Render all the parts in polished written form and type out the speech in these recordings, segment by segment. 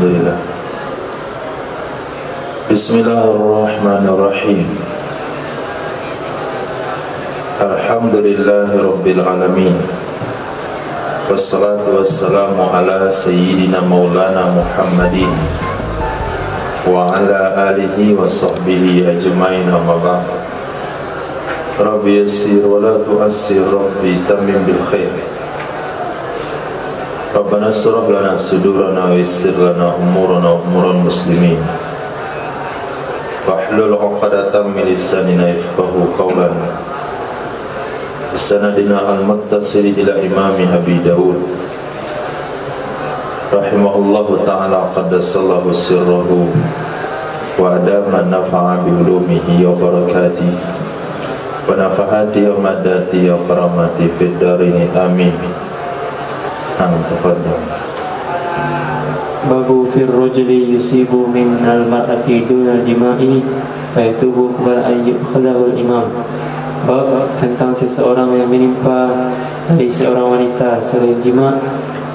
Alhamdulillah. Bismillahirrahmanirrahim. Alhamdulillahi rabbil alamin. Wassalatu wassalamu ala sayyidina maulana Muhammadin wa ala alihi wa sahbihi ajmain, amma ba'd. Rabbi yassir wa la tu'assir, Rabbi tamim bil khair. Rabbana shrah lana sudurana wa yassir lana umurana wa umural muslimin. Wahlul 'uqdatam min lisanina yafqahu qawlan. Sanadina al-muttasil ila imami Abi Dawud rahimahullahu ta'ala qaddasallahu sirrahu wa adama nafa'a bi ulumihi wa barakatihi wa nafahati wa madati wa karamati fid darini amin. Babu fir rajuli yusibu min al-mar'ati dunal jima'i fa yatubu qabla an yukhadahu al-imam. Bab tentang seseorang yang menimpa dari seorang wanita selain jima,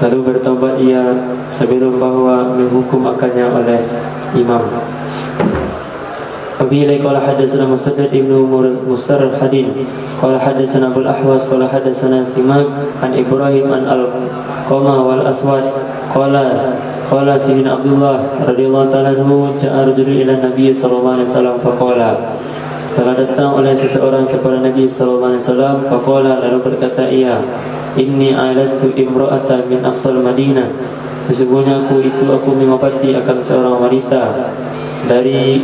lalu bertaubat ia sebelum bahwa menghukum akannya oleh imam. Abi qala hadatsana Musaddad ibnu Musarhadin qala hadatsana Abul Ahwas qala hadatsana Simak an Ibrahim an Al-Qama wal Aswad qala Sayyidina Abdullah radhiyallahu ta'ala anhu ja'a rajulun ila Nabi sallallahu alaihi wasallam faqala, telah datang oleh seseorang kepada Nabi sallallahu alaihi wasallam, faqala, lalu berkata ia, inni aladtu imra'atan min aqsal Madinah, sesungguhnya aku mengobati akan seorang wanita dari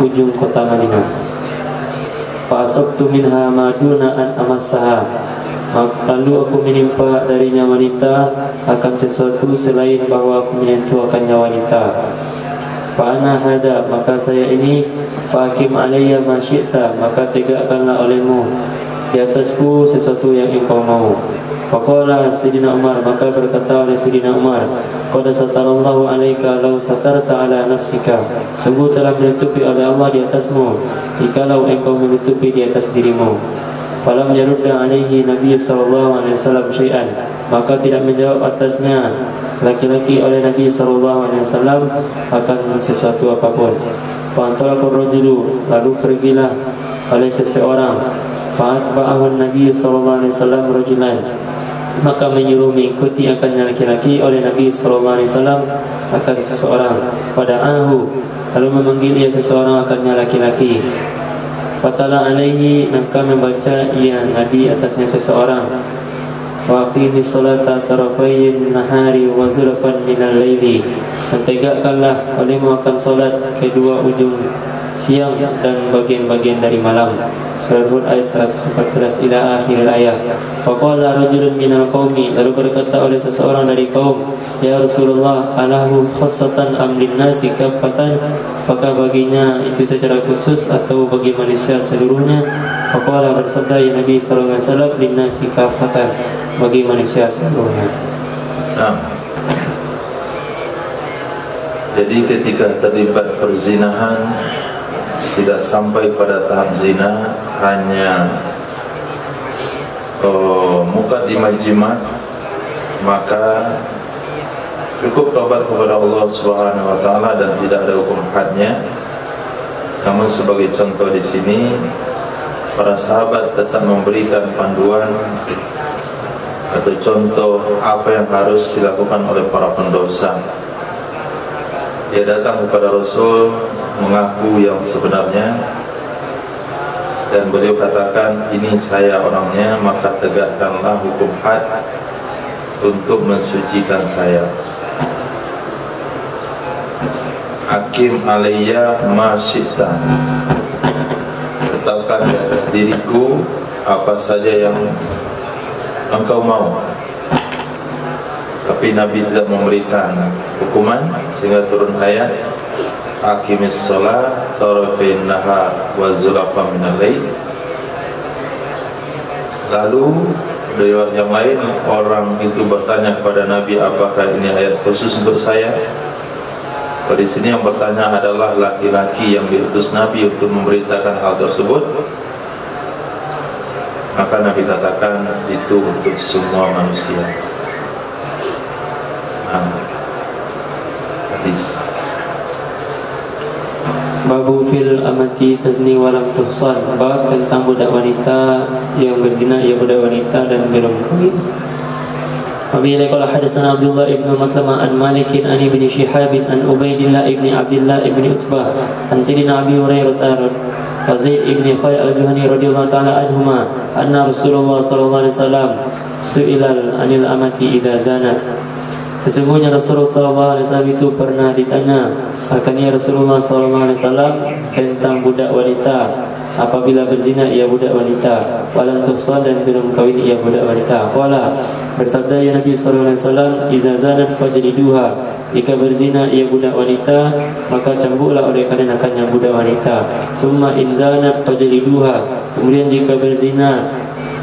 ujung kota Madinah. Fa asabtu minha ma duna an amassaha, lalu aku menimpa darinya wanita akan sesuatu selain bahwa aku menyentuh akannya wanita. Fa ana hada, maka saya ini, fa hakim alayya ma syi'ta, maka tegakkanlah olehmu di atasku sesuatu yang engkau mau. Faqala Sayyidina Umar, maka berkata oleh Sayyidina Umar, qad satarallahu alaika law satarta ala nafsika, sungguh telah menutupi oleh Allah di atasmu jikalau engkau menutupi di atas dirimu. Falam yarudda alaihi Nabi sallallahu alaihi wasallam syai'an, maka tidak menjawab atasnya laki-laki oleh Nabi sallallahu alaihi wasallam akan sesuatu apapun. Fa'antalaqur rajulu, lalu pergilah oleh seseorang, fa'atba'ahu Nabi sallallahu alaihi wasallam rajulan, maka menyuruh mengikuti akannya laki-laki oleh Nabi sallallahu alaihi wasallam akan seseorang. Pada'ahu, lalu memanggil ia seseorang akannya laki-laki. Fatala alaihi, maka membaca ia Nabi atasnya seseorang. Wa aqimis salata tarafayn nahari wa zulfan minal laili, dan tegakkanlah olehmu akan solat kedua ujung siang dan bagian-bagian dari malam. Surah Hud ayat 114 ila akhir ayat. Faqala rajulun minal qaumi, lalu berkata oleh seseorang dari kaum, ya Rasulullah, alahu khassatan am linnasi kaffatan, apakah baginya itu secara khusus atau bagi manusia seluruhnya? Faqala, bersabda ya Nabi sallallahu alaihi wasallam, linnasi kaffatan, bagi manusia seluruhnya. Jadi ketika terlibat perzinahan, tidak sampai pada tahap zina, hanya muqaddimah jima', maka cukup taubat kepada Allah Subhanahu wa taala dan tidak ada hukum hadnya. Namun sebagai contoh di sini, para sahabat tetap memberikan panduan atau contoh apa yang harus dilakukan oleh para pendosa. Dia datang kepada Rasul mengaku yang sebenarnya, dan beliau katakan, ini saya orangnya, maka tegakkanlah hukum had untuk mensucikan saya. Hakim alayya ma syi'ta, tetapkan di atas diriku apa saja yang engkau mau. Tapi Nabi tidak memberikan hukuman, sehingga turun ayat aqimis shalah tarafayn nahar wa zulfan minal lail. Lalu riwayat yang lain, orang itu bertanya kepada Nabi, apakah ini ayat khusus untuk saya? Pada sini yang bertanya adalah laki-laki yang diutus Nabi untuk memberitakan hal tersebut. Maka Nabi katakan itu untuk semua manusia. hadis. Babu fil amati tazni walam tuhsan. Bab tentang budak wanita yang berzina, ia budak wanita dan belum kahwin. Wabillahi qala hadatsana Abdullah ibn Maslamah an Malik an ibn Shihab an Ubaidillah ibn Abdullah ibn Utsbah an Sayyidina Abi Hurairah wa Zaid ibn Khalid al-Juhani radhiyallahu ta'ala anhuma anna Rasulullah sallallahu alaihi wasallam su'ilal anil amati idza zanat. Sesungguhnya Rasulullah SAW itu pernah ditanya akannya Rasulullah SAW tentang budak wanita apabila berzina ia budak wanita, walam tuhsan dan belum kahwin ia budak wanita. Qala, bersabda ya Nabi SAW, iza zanat fajliduha, jika berzina ia budak wanita maka cambuklah oleh kalian budak wanita. Summa in zanat fajliduha, kemudian jika berzina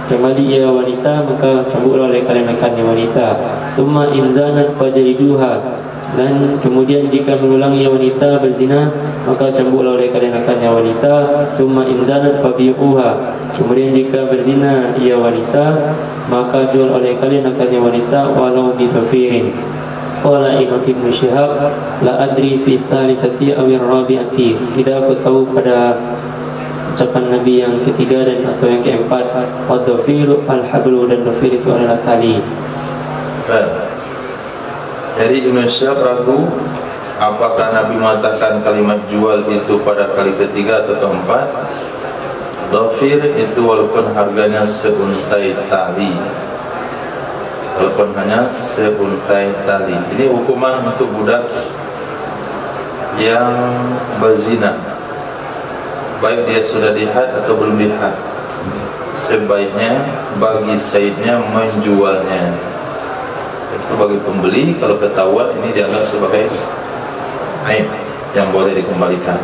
kembali ia wanita maka cambuklah oleh kalian wanita. Summa in zanat fajliduha, dan kemudian jika mengulangi ia wanita berzina maka cambuklah oleh kalian wanita. Summa in zanat fabi'uha, kemudian jika berzina ia wanita maka jual oleh kalian wanita walau bitafirin. Qala Imam Ibn Shihab, la adri fi thalithati awir rabi'ati, tidak aku tahu pada ucapan Nabi yang ketiga dan atau yang keempat. Wadhafiru al-hablu, dan dhafir itu adalah tali. Jadi Ibn Syihab ragu apakah Nabi mengatakan kalimat jual itu pada kali ketiga atau keempat. Dhafir itu walaupun harganya seuntai tali, walaupun hanya seuntai tali. Ini hukuman untuk budak yang berzina, baik dia sudah dihad atau belum dihad. Sebaiknya bagi sayyidnya menjualnya. Itu bagi pembeli, kalau ketahuan ini dianggap sebagai aib yang boleh dikembalikan.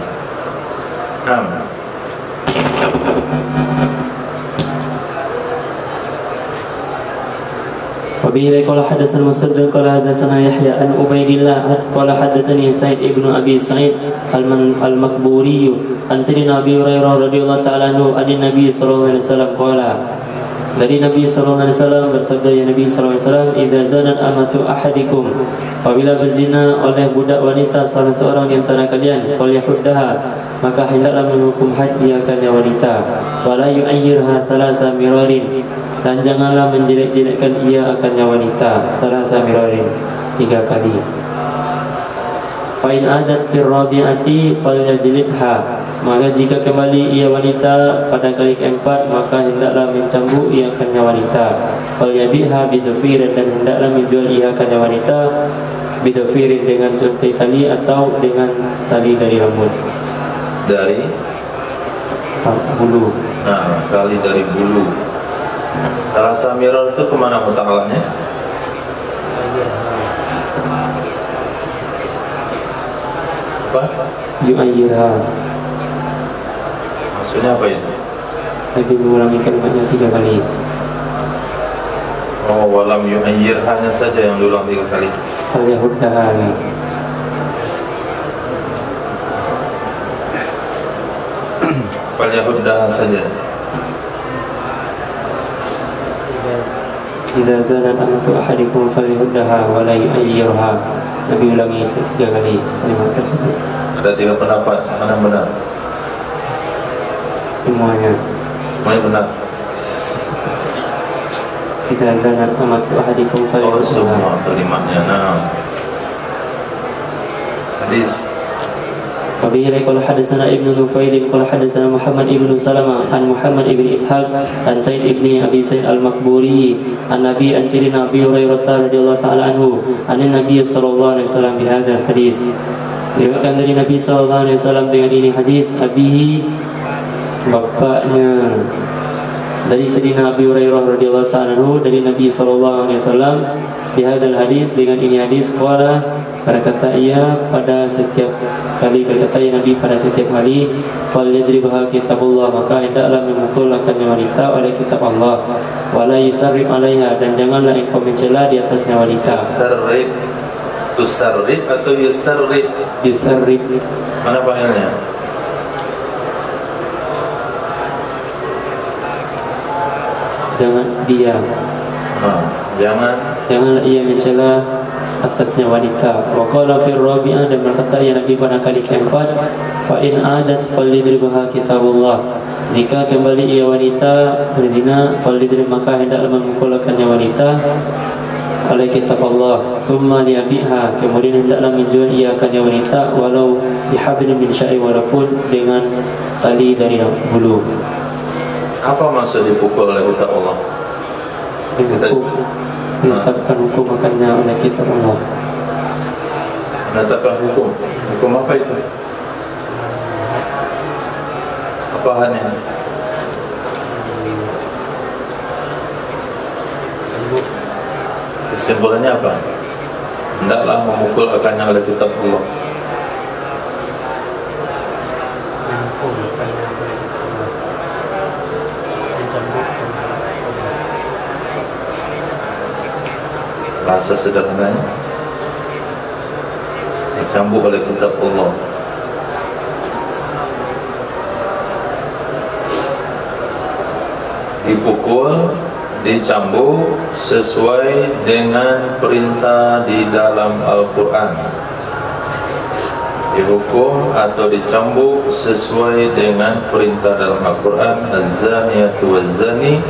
Wabillahi qala hadatsana Musaddad qala hadatsana Yahya an Ubaidillah qala hadatsani Sa'id ibn Abi Sa'id al-Makburi an Sayyidina Abi Hurairah radhiyallahu ta'ala anhu an Nabi sallallahu alaihi wasallam qala, dari Nabi sallallahu alaihi wasallam bersabda ya Nabi sallallahu alaihi wasallam, idza zanat amatu ahadikum, apabila berzina oleh budak wanita salah seorang di antara kalian, falyahuddaha, maka hendaklah menghukum had ia akan wanita, wala yu'ayyirha thalatha mirarin, dan janganlah menjelek-jelekkan ia akan wanita, thalatha mirarin, 3 kali. Fa in adat fi rabi'ati falyajlidha, maka jika kembali ia wanita pada kali keempat maka hendaklah mencambuk ia akan wanita. Falyabiha bidhafirin, dan hendaklah menjual ia akan wanita bidhafirin dengan seuntai tali atau dengan tali dari rambut, dari bulu. Nah, tali dari bulu. Salah samirar itu kemana mutakalahnya? Apa? Yu'ayyirha, maksudnya apa itu? Nabi mengulangi kalimatnya 3 kali. Oh, walam yu'ayyir, hanya saja yang diulang 3 kali. Falyahuddaha, Falyahuddaha saja. idza zanat amatu ahadikum falyahuddaha wa la yu'ayyirha. Nabi ulangi 3 kali kalimat tersebut. Ada 3 pendapat, mana yang benar? Semuanya benar. idza zanat amatu ahadikum Oh, falyahuddaha. semua kalimatnya. Nah, hadis. Wabillahi qala hadatsana Ibnu Nufail qala hadatsana Muhammad ibnu Salamah an Muhammad ibn Ishaq an Sa'id ibn Abi Sa'id al-Makburi an Nabi an Sayyidina Abi Hurairah radhiyallahu ta'ala anhu an Nabi sallallahu alaihi wasallam bi hadzal hadis. Diriwayatkan dari Nabi sallallahu alaihi wasallam dengan ini hadis, abihi, bapaknya, dari Sayyidina Abi Hurairah radhiyallahu ta'ala anhu dari Nabi sallallahu alaihi wasallam di hadzal hadis, dengan ini hadis. Qala, berkata ia pada setiap kali, berkata ya Nabi pada setiap kali, falyadribha kitabullah, maka hendaklah memukul akan wanita oleh kitab Allah, wala yusarrib alaiha, dan janganlah engkau mencela di atasnya wanita. Sarrib, tusarrib atau yusarrib? Yusarrib, Mana panggilnya? jangan dia, Janganlah ia mencela atasnya wanita. Wa qala fir rabi'ah, dan berkata ya Nabi pada kali keempat, fa in adat falidribaha kitabullah, jika kembali ia wanita berzina, falidrib, maka hendaklah memukulkannya wanita oleh kitab Allah. Thumma liyabiha, kemudian hendaklah menjual ia akannya wanita, walau bihablin min syai', walaupun dengan tali dari bulu. Apa maksud dipukul oleh kitab Allah? Ditetapkan hukum akannya oleh kitab Allah. Menetapkan hukum. Hukum apa itu? Apa hanya? Kesimpulannya apa? Hendaklah memukul akannya oleh kitab Allah. Bahasa sederhananya, dicambuk oleh kitab Allah. Dipukul, dicambuk sesuai dengan perintah di dalam Al-Quran. Dihukum atau dicambuk sesuai dengan perintah dalam Al-Quran. Az-zaniyatu waz-zani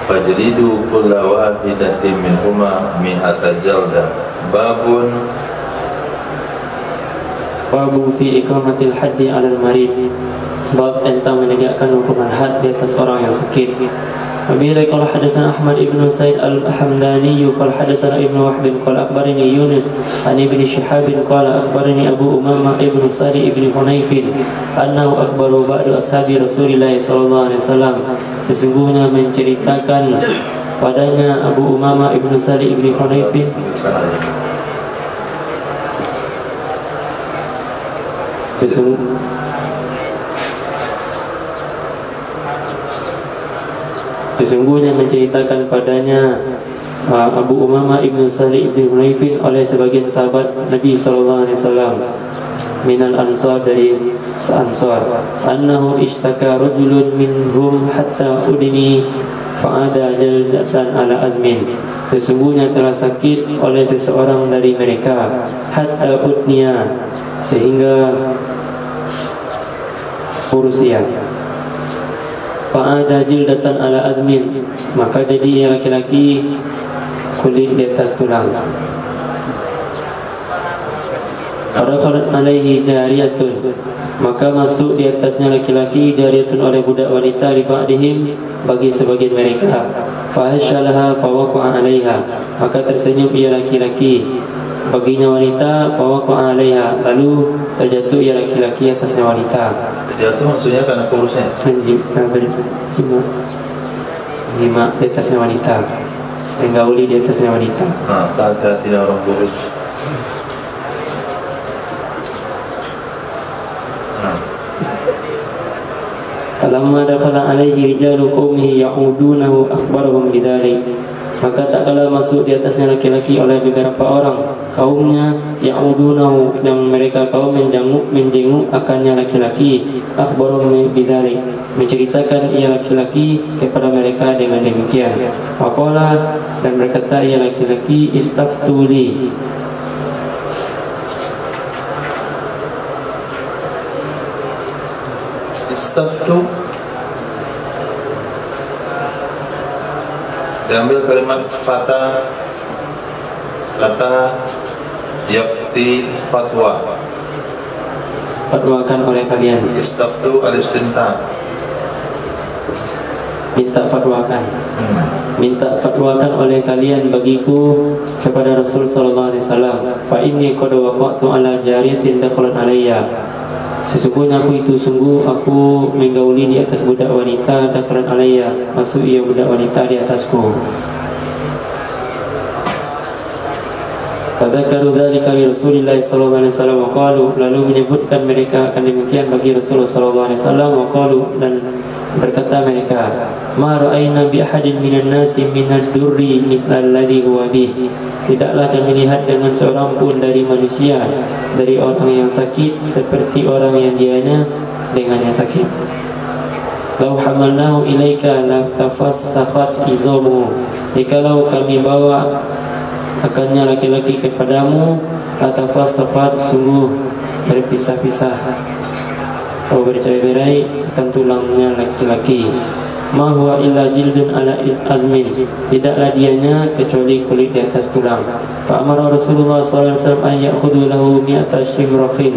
fajlidu kulla wahidatin minhuma mi'ata jaldah. Babun fi iqamatil haddi 'alal marid, bab tentang menegakkan hukuman had di atas orang yang sakit. Wabihi qala hadatsana Ahmad ibn Sa'id al-Hamdani qala hadatsana Ibnu Wahb qala akhbarani Yunus an Ibn Shihab qala akhbarani Abu Umamah ibn Sari ibn Hunayf annahu akhbaru ba'du ashabi Rasulillah sallallahu alaihi wasallam, sesungguhnya menceritakan padanya Abu Umamah ibn Sari ibn Hunayf sesungguhnya menceritakan padanya Abu Umamah ibn Salih ibn Hunayfin oleh sebagian sahabat Nabi SAW minal ansar, dari ansar, annahu ishtaka rajulun minhum hatta udini fa'ada jaldatan ala azmin, sesungguhnya telah sakit oleh seseorang dari mereka, hatta udniya, sehingga urusia, fa'ada jildatan ala azmin, maka jadi laki-laki kulit di atas tulang. Farakhalat alaihi jariyatun, maka masuk di atasnya laki-laki, jariyatun oleh budak wanita, li ba'dihim, bagi sebagian mereka. Fahasyalaha fawaqa'a alaiha, maka tersenyum ia laki-laki baginya wanita, fawaqa'a alaiha, lalu terjatuh ia laki-laki atasnya wanita. Terjatuh maksudnya karena kurusnya? Lima di atasnya wanita, menggauli di atasnya wanita. Tidak orang kurus. Falamma dakhala alaihi rijalu qaumihi ya'udunahu akhbarahum bidzalik, maka tak kala masuk di atasnya laki-laki oleh beberapa orang kaumnya, ya'udunahu, yang mereka kaum menjenguk akannya laki-laki, akhbarahum bidzalik, menceritakan ia laki-laki kepada mereka dengan demikian. Waqala, dan berkata ia laki-laki, istaftuli, istaftu, diambil kalimat fata, kata yafti, fatwa, fatwakan oleh kalian. Istaftu alif sinta, minta fatwakan, minta fatwakan oleh kalian bagiku kepada Rasul sallallahu alaihi wasallam. Fa inni qad waqa'tu ala jariyatin dakhalat alayya, sesungguhnya aku menggauli di atas budak wanita, dakhalat alayya, masuk ia budak wanita di atasku. Fadzakaru dzalika li Rasulillah sallallahu alaihi wasallam wa qalu, lalu menyebutkan mereka akan demikian bagi Rasulullah sallallahu alaihi wasallam, wa qalu, dan berkata mereka, ma ra'ayna bi ahadin minan nasi minad durri mithla alladhi huwa bih, tidaklah kami lihat dengan seorang pun dari manusia, dari orang yang sakit, seperti orang yang dianya dengan yang sakit. Lau hamalnahu ilaika la tafassakhat izamu, jikalau kami bawa akannya laki-laki kepadamu latafasafat sungguh berpisah-pisah atau bercerai-berai akan tulangnya laki-laki. Ma huwa illa jildun ala azmin, tidaklah dianya kecuali kulit di atas tulang. Fa amara Rasulullah sallallahu alaihi wasallam an ya'khudhu lahu mi'ata shimrakhin,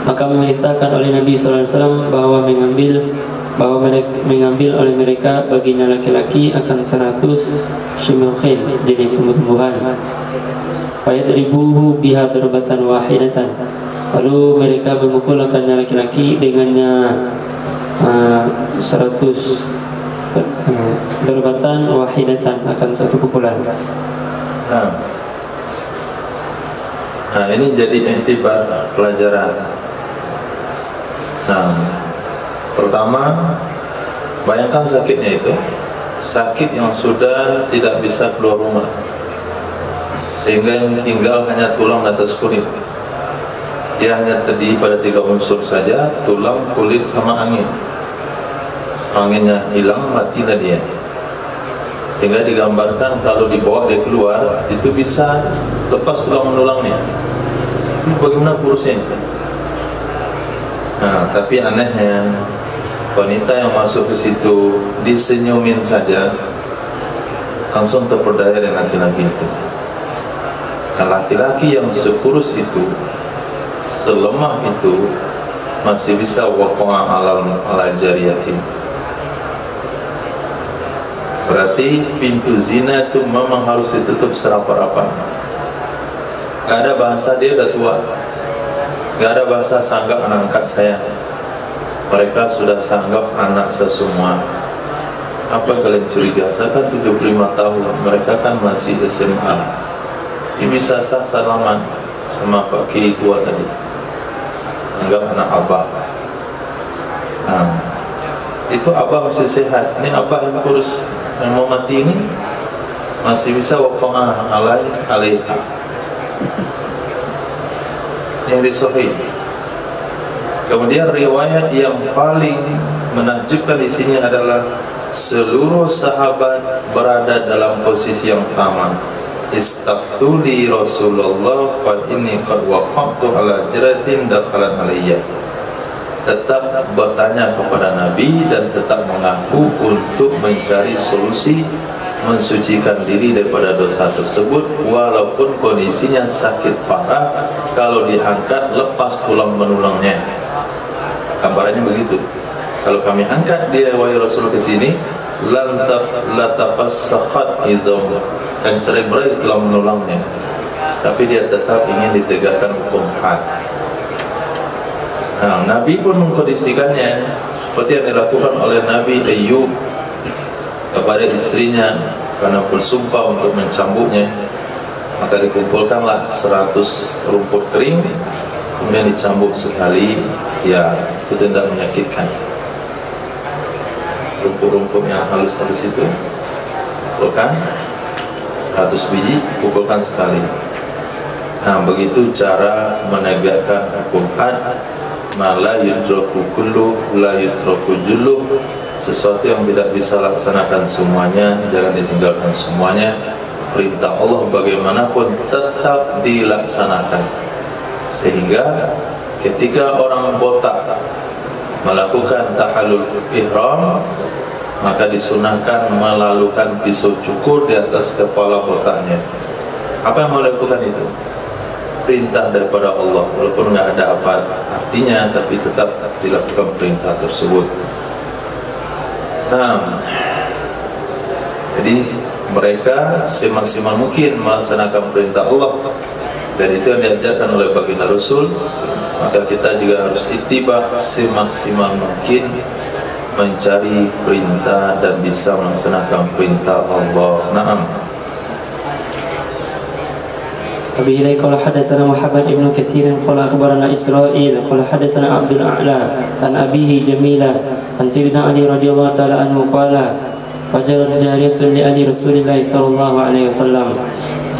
maka memerintahkan oleh Nabi sallallahu alaihi wasallam bahwa mengambil oleh mereka baginya laki-laki akan 100 shimrakhin, jenis tumbuh-tumbuhan. Fa yadribuhu biha darbatan wahidatan, lalu mereka memukul akan laki-laki dengannya 100 darbatan wahidatan, akan satu pukulan. Nah, ini jadi intibar pelajaran. Nah, pertama, bayangkan sakitnya itu sakit yang sudah tidak bisa keluar rumah, sehingga yang tinggal hanya tulang atas kulit. Dia hanya terdiri pada 3 unsur saja, tulang, kulit, sama angin. Anginnya hilang, matilah dia. Sehingga digambarkan kalau dibawa dia keluar, itu bisa lepas tulang-tulangnya. Itu bagaimana kurusnya? Nah, tapi anehnya, wanita yang masuk ke situ disenyumin saja, langsung terperdaya dengan laki-laki itu. Nah, laki-laki yang sekurus itu, selemah itu, masih bisa waqa'a ala jariyatin. Berarti pintu zina itu memang harus ditutup serapa-rapa. Gak ada bahasa dia udah tua, gak ada bahasa sanggap anak angkat saya. Mereka sudah sanggap anak saya semua. Apa kalian curiga? Saya kan 75 tahun, mereka kan masih SMA. Ini bisa sah salaman sama Pak Kiai tua tadi, anggap anak abah. Nah, itu abah masih sehat. Ini abah yang kurus, yang mau mati ini masih bisa waqa'a alaiha. Yang disahih. Kemudian riwayat yang paling menakjubkan di sini adalah seluruh sahabat berada dalam posisi yang sama. Istaftu li Rasulullah fa inni qad waqa'tu ala jaratin dakhalan alayya. Tetap bertanya kepada Nabi dan tetap mengaku untuk mencari solusi mensucikan diri daripada dosa tersebut, walaupun kondisinya sakit parah. Kalau diangkat lepas tulang menulangnya. Gambarannya begitu. Kalau kami angkat dia wahai Rasul ke sini, latafassakhat izam, dan cerai-berai tulang menulangnya. Tapi dia tetap ingin ditegakkan hukum had. Nah, Nabi pun mengkondisikannya seperti yang dilakukan oleh Nabi Ayyub kepada istrinya karena bersumpah untuk mencambuknya. Maka dikumpulkanlah 100 rumput kering, kemudian dicambuk sekali. Ya, itu tidak menyakitkan. Rumput-rumput yang halus-halus itu pukulkan 100 biji, pukulkan sekali. Nah, begitu cara menegakkan hukum had. La yudraku kullu, la yudraku jullu. Sesuatu yang tidak bisa laksanakan semuanya, jangan ditinggalkan semuanya. Perintah Allah bagaimanapun tetap dilaksanakan. Sehingga ketika orang botak melakukan tahallul ihram, maka disunahkan melalukan pisau cukur di atas kepala botaknya. Apa yang melakukan itu? Perintah daripada Allah, walaupun nggak ada apa artinya, tapi tetap dilakukan perintah tersebut. Nah, jadi mereka semaksimal mungkin melaksanakan perintah Allah, dan itu yang diajarkan oleh baginda Rasul. Maka kita juga harus ittiba semaksimal mungkin mencari perintah dan bisa melaksanakan perintah Allah. Naam. Abi Ilai qala hadatsana Muhammad ibn Katsir qala akhbarana Israil qala hadatsana Abdul A'la an abihi Jamilah an Sayyidina Ali radhiyallahu ta'ala anhu qala fajarat jariyatun li ali Rasulillah sallallahu alaihi wasallam.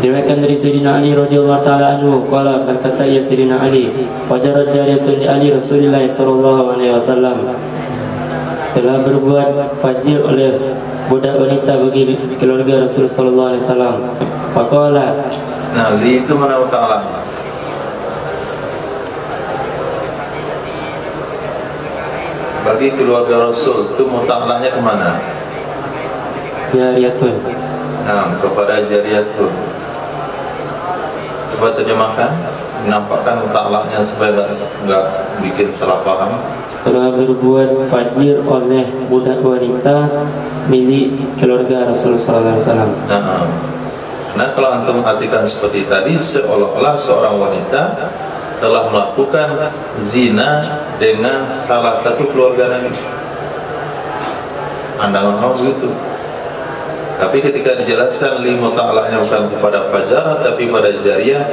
Diriwayatkan dari Sayyidina Ali radhiyallahu ta'ala anhu qala, berkata ya Sayyidina Ali, fajarat jariyatun li ali Rasulillah sallallahu alaihi wasallam, telah berbuat fajir oleh budak wanita bagi keluarga Rasul sallallahu alaihi wasallam. faqala. Nah, li itu mana muta'alahnya? Bagi keluarga Rasul itu muta'alahnya kemana? Jariyatun. Nah, kepada jariyatun. Coba terjemahkan, menampakkan muta'alahnya supaya enggak bikin salah paham. Telah berbuat fajir oleh budak wanita milik keluarga Rasulullah SAW. Nah, kalau antum artikan seperti tadi, seolah-olah seorang wanita telah melakukan zina dengan salah satu keluarga Nabi. Pandangan orang begitu. Tapi ketika dijelaskan li muta'alahnya bukan kepada fajar tapi pada jariyah,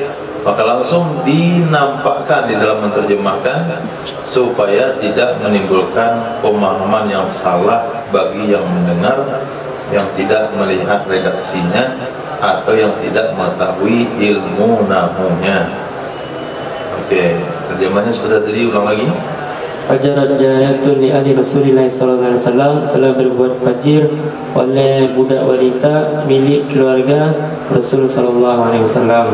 maka langsung dinampakkan di dalam menerjemahkan supaya tidak menimbulkan pemahaman yang salah bagi yang mendengar, yang tidak melihat redaksinya atau yang tidak mengetahui ilmu nahwunya. Oke, terjemahnya seperti tadi, ulang lagi. Fajarat jariyatun li ahli Rasulillah sallallahu alaihi wasallam, telah berbuat fajir oleh budak wanita milik keluarga Rasul sallallahu alaihi wasallam.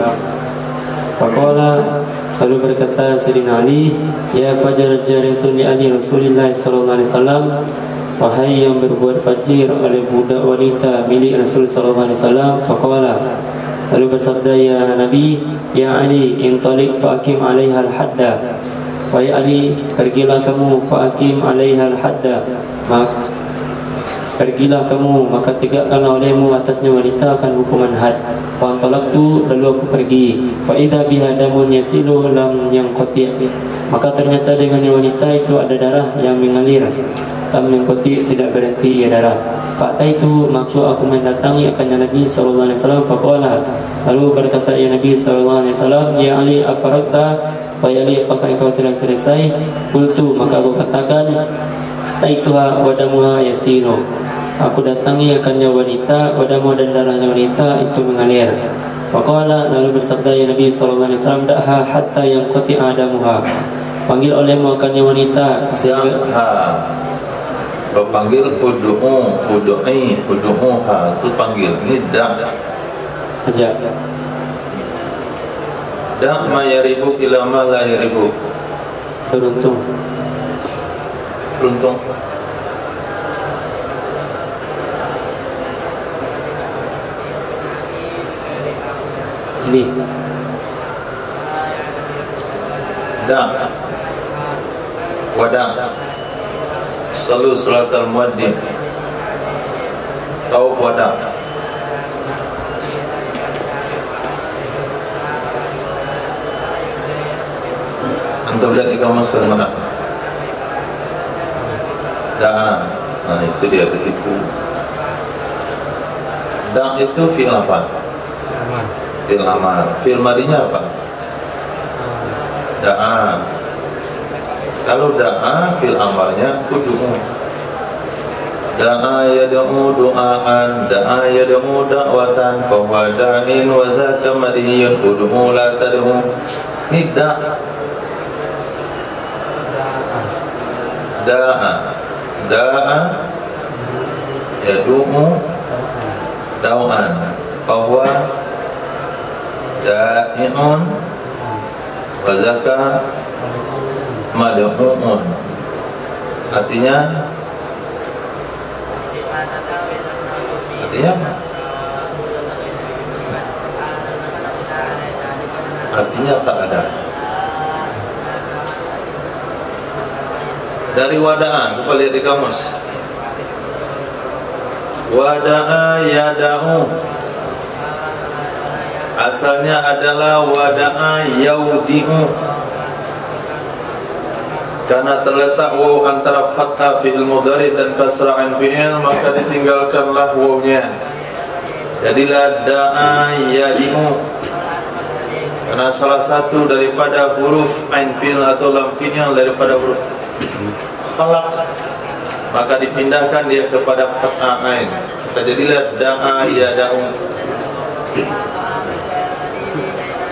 Faqala, lalu berkata Sayyidina Ali, ya fajarat jariyatun li ahli Rasulillah sallallahu alaihi wasallam, wahai yang berbuat fajir oleh budak wanita milik Rasul sallallahu alaihi wasallam. Faqala, lalu bersabda ya Nabi, ya Ali, intalik fa'akim 'alaiha al-hadda. Wahai Ali, pergilah kamu fa'akim 'alaiha al-hadda. Pergilah kamu, maka tegakkanlah olehmu atasnya wanita akan hukuman had. Fa'antalaqtu, lalu aku pergi. Fa'idha biha damun yasilu lam yanqati'. Maka ternyata dengan wanita itu ada darah yang mengalir. Lam yanqati', tidak berhenti ia darah. Fa'ataitu, maka aku mendatangi akan Nabi sallallahu alaihi wasallam. Faqala, lalu berkata ya Nabi sallallahu alaihi wasallam, ya Ali, afarakta? Wahai Ali, apakah engkau telah selesai? Qultu, maka aku katakan, taituha wadamuha yasinu. Aku datangi akannya wanita, wadamuha dan darahnya wanita itu mengalir. Faqala, lalu bersabda ya Nabi sallallahu alaihi wasallam, da'ha hatta yanqati'a damuha. Panggil olehmu akannya wanita sehingga kalau panggil ud'u'i, ud'uha itu panggil. Ini aja. Da' ma yaribuk ila ma la yaribuk. Beruntung. Beruntung. Ini Da' wada' Salu salatal muaddi. Tawaf wada'. Antum lihat di kamus ke mana? Da'. Nah, itu dia ketipu. Da' itu fi'il apa? Fi'il amar. Fi'il madinya apa? Da'a. Kalau da'a fil amarnya ud'u. Da'a yad'u du'aan, da'a yad'u da'watan, fa huwa da'in wa dzaka madhiyun ud'u la tad'u. Ini da'a. Da'a yad'u da'wan, fa huwa da'iun wa dzaka mad'uun. Artinya apa? Artinya tak ada. Dari wada'a, coba lihat di kamus. Wada'a yada'u, asalnya adalah wada'a yaudi'u. Karena terletak waw antara fathah fi'il mudhari dan kasrah ain fi'il, maka ditinggalkanlah wawnya. Jadilah da'a yadi'u. Karena salah satu daripada huruf ain fi'il atau lam fi'il daripada huruf khalaq, maka dipindahkan dia kepada fathah ain. Maka jadilah da'a yada'u.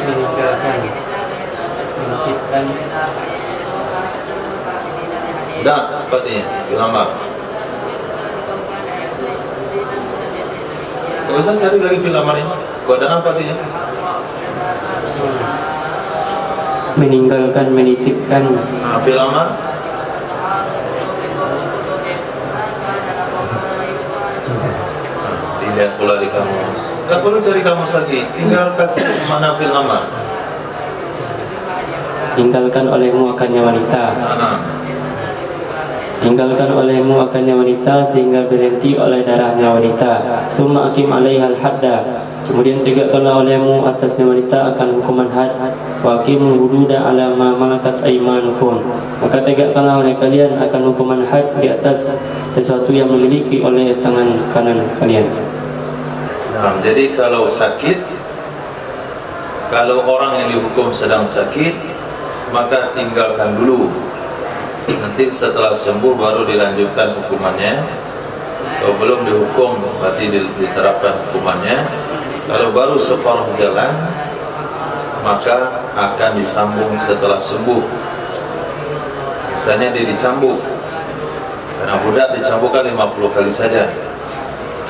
Meninggalkan. Da, artinya ulama. Gak usah cari lagi fil amar ini. Badan apa artinya? Meninggalkan, menitipkan. Nah, fil amar dilihat pula di kamus. Gak perlu cari kamus lagi, tinggal kasih mana fil amar. Tinggalkan olehmu akannya wanita. Tinggalkan olehmu akannya wanita sehingga berhenti oleh darahnya wanita. Summa akim alaihal hadda. Kemudian tegakkanlah olehmu atasnya wanita akan hukuman had. Wa aqimul hududa ala ma malakat aymanukum. Maka tegakkanlah oleh kalian akan hukuman had di atas sesuatu yang memiliki oleh tangan kanan kalian. Nah, jadi kalau sakit, kalau orang yang dihukum sedang sakit, maka tinggalkan dulu. Nanti setelah sembuh baru dilanjutkan hukumannya. Kalau belum dihukum berarti diterapkan hukumannya. Kalau baru separuh jalan, maka akan disambung setelah sembuh. Misalnya dia dicambuk, karena budak dicambukkan 50 kali saja.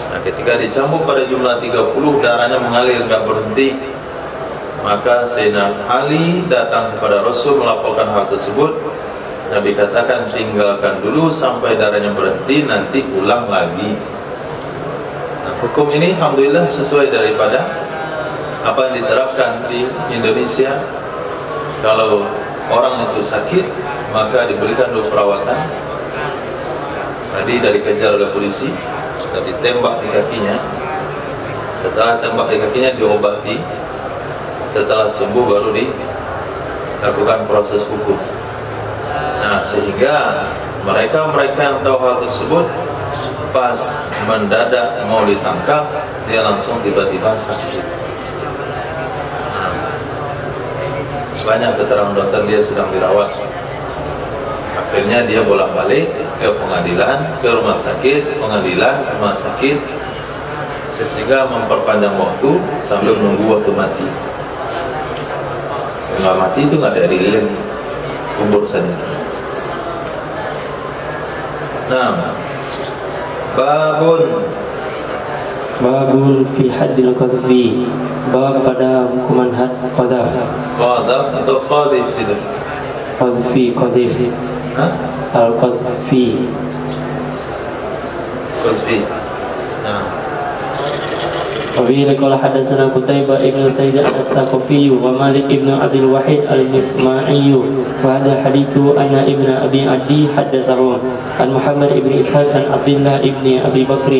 Nah, ketika dicambuk pada jumlah 30, darahnya mengalir tidak berhenti, maka Sayyidina Ali datang kepada Rasul melaporkan hal tersebut. Nabi katakan tinggalkan dulu sampai darahnya berhenti, nanti ulang lagi. Nah, hukum ini alhamdulillah sesuai daripada apa yang diterapkan di Indonesia. Kalau orang itu sakit, maka diberikan dulu perawatan. Tadi dari kejar oleh polisi, tadi tembak di kakinya. Setelah tembak di kakinya diobati. Setelah sembuh baru dilakukan proses hukum. Nah, sehingga mereka yang tahu hal tersebut pas mendadak mau ditangkap, dia langsung tiba-tiba sakit. Nah, banyak keterangan dokter dia sedang dirawat. Akhirnya dia bolak-balik ke pengadilan, ke rumah sakit, pengadilan, rumah sakit, sehingga memperpanjang waktu sambil menunggu waktu mati. Nggak mati itu nggak ada lilin, kubur saja. Nah, babun fi haddil qadfi. Bab pada hukuman had qadaf. Qadaf atau qadif itu? Qadif. Al-qadfi. Qadfi. Nah. وبه قال حدثنا قتيبة ابن سعيد الثقفي ومالك ابن عبد الواحد المسمعي وهذا حديث أن ابن أبي عدي حدثه عن محمد ابن إسحاق عن عبد الله ابن أبي بكر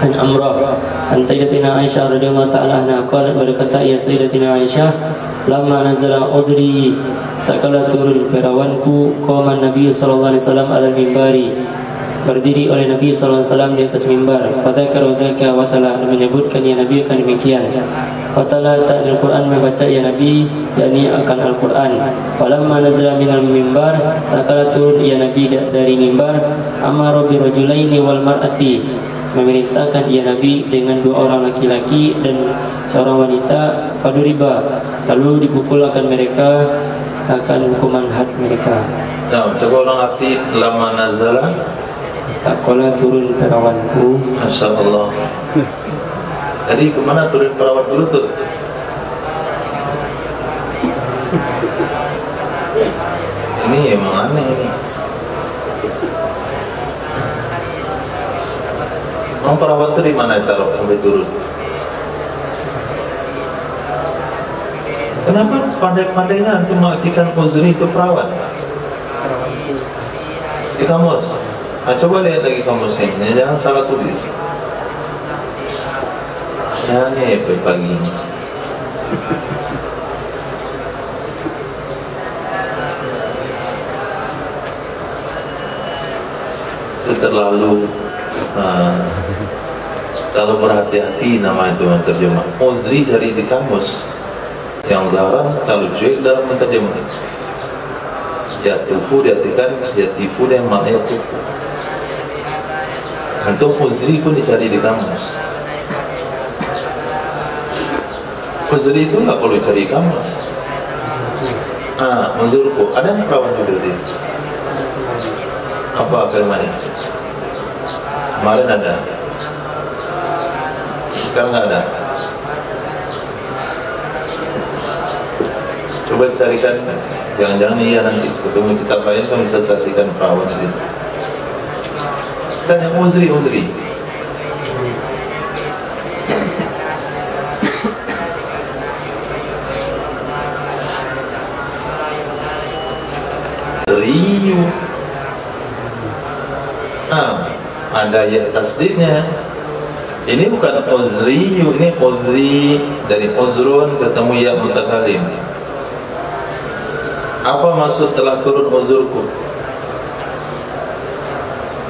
عن أمره عن سيدتنا عائشة رضي الله تعالى عنها قالت berkata ya Sayyidatina Aisyah lama nazala udri tak kala turun perawanku qama Nabi sallallahu alaihi wasallam ala mimbari berdiri oleh Nabi SAW di atas mimbar. Fadzakar wadaka wa ta'ala menyebutkan ya Nabi akan demikian. Wa ta'ala ta'ala Al-Quran membaca ya Nabi yakni akan Al-Quran. Falamma nazala minal mimbar takala turun ya Nabi dari mimbar amara bi rajulaini wal mar'ati memerintahkan ya Nabi dengan dua orang laki-laki dan seorang wanita. Faduriba lalu dipukul akan mereka akan hukuman had mereka. Nah, coba ulang arti lama nazala. Tak kala turun perawanku. Masya Allah. Jadi kemana turun perawan dulu tuh? Ini emang aneh ini. Emang perawan tuh di mana ditaruh sampai turun? Kenapa pandai-pandainya antum mengartikan uzri itu perawan? Di kamus. Nah, coba lihat lagi kamusnya, jangan salah tulis. Aneh pagi ini. Itu terlalu berhati-hati nama itu terjemah. Uzri cari di kamus. Yang Zahra terlalu cuek dalam terjemah. Yatufu diartikan yatifu dan maknanya tufu. Untuk uzri pun dicari di kamus. Uzri itu nggak perlu cari kamus. Uzurku ada yang perawan juga dia. Apa kalimatnya? Kemarin ada. Sekarang nggak ada. Coba carikan, jangan-jangan iya nanti ketemu kitab lain kan bisa saksikan perawan gitu. Dan yang uzri. Nah, ada ya tasdidnya. Ini bukan uzriyu, ini uzri, dari uzrun ketemu ya mutakalim. Apa maksud telah turun uzurku?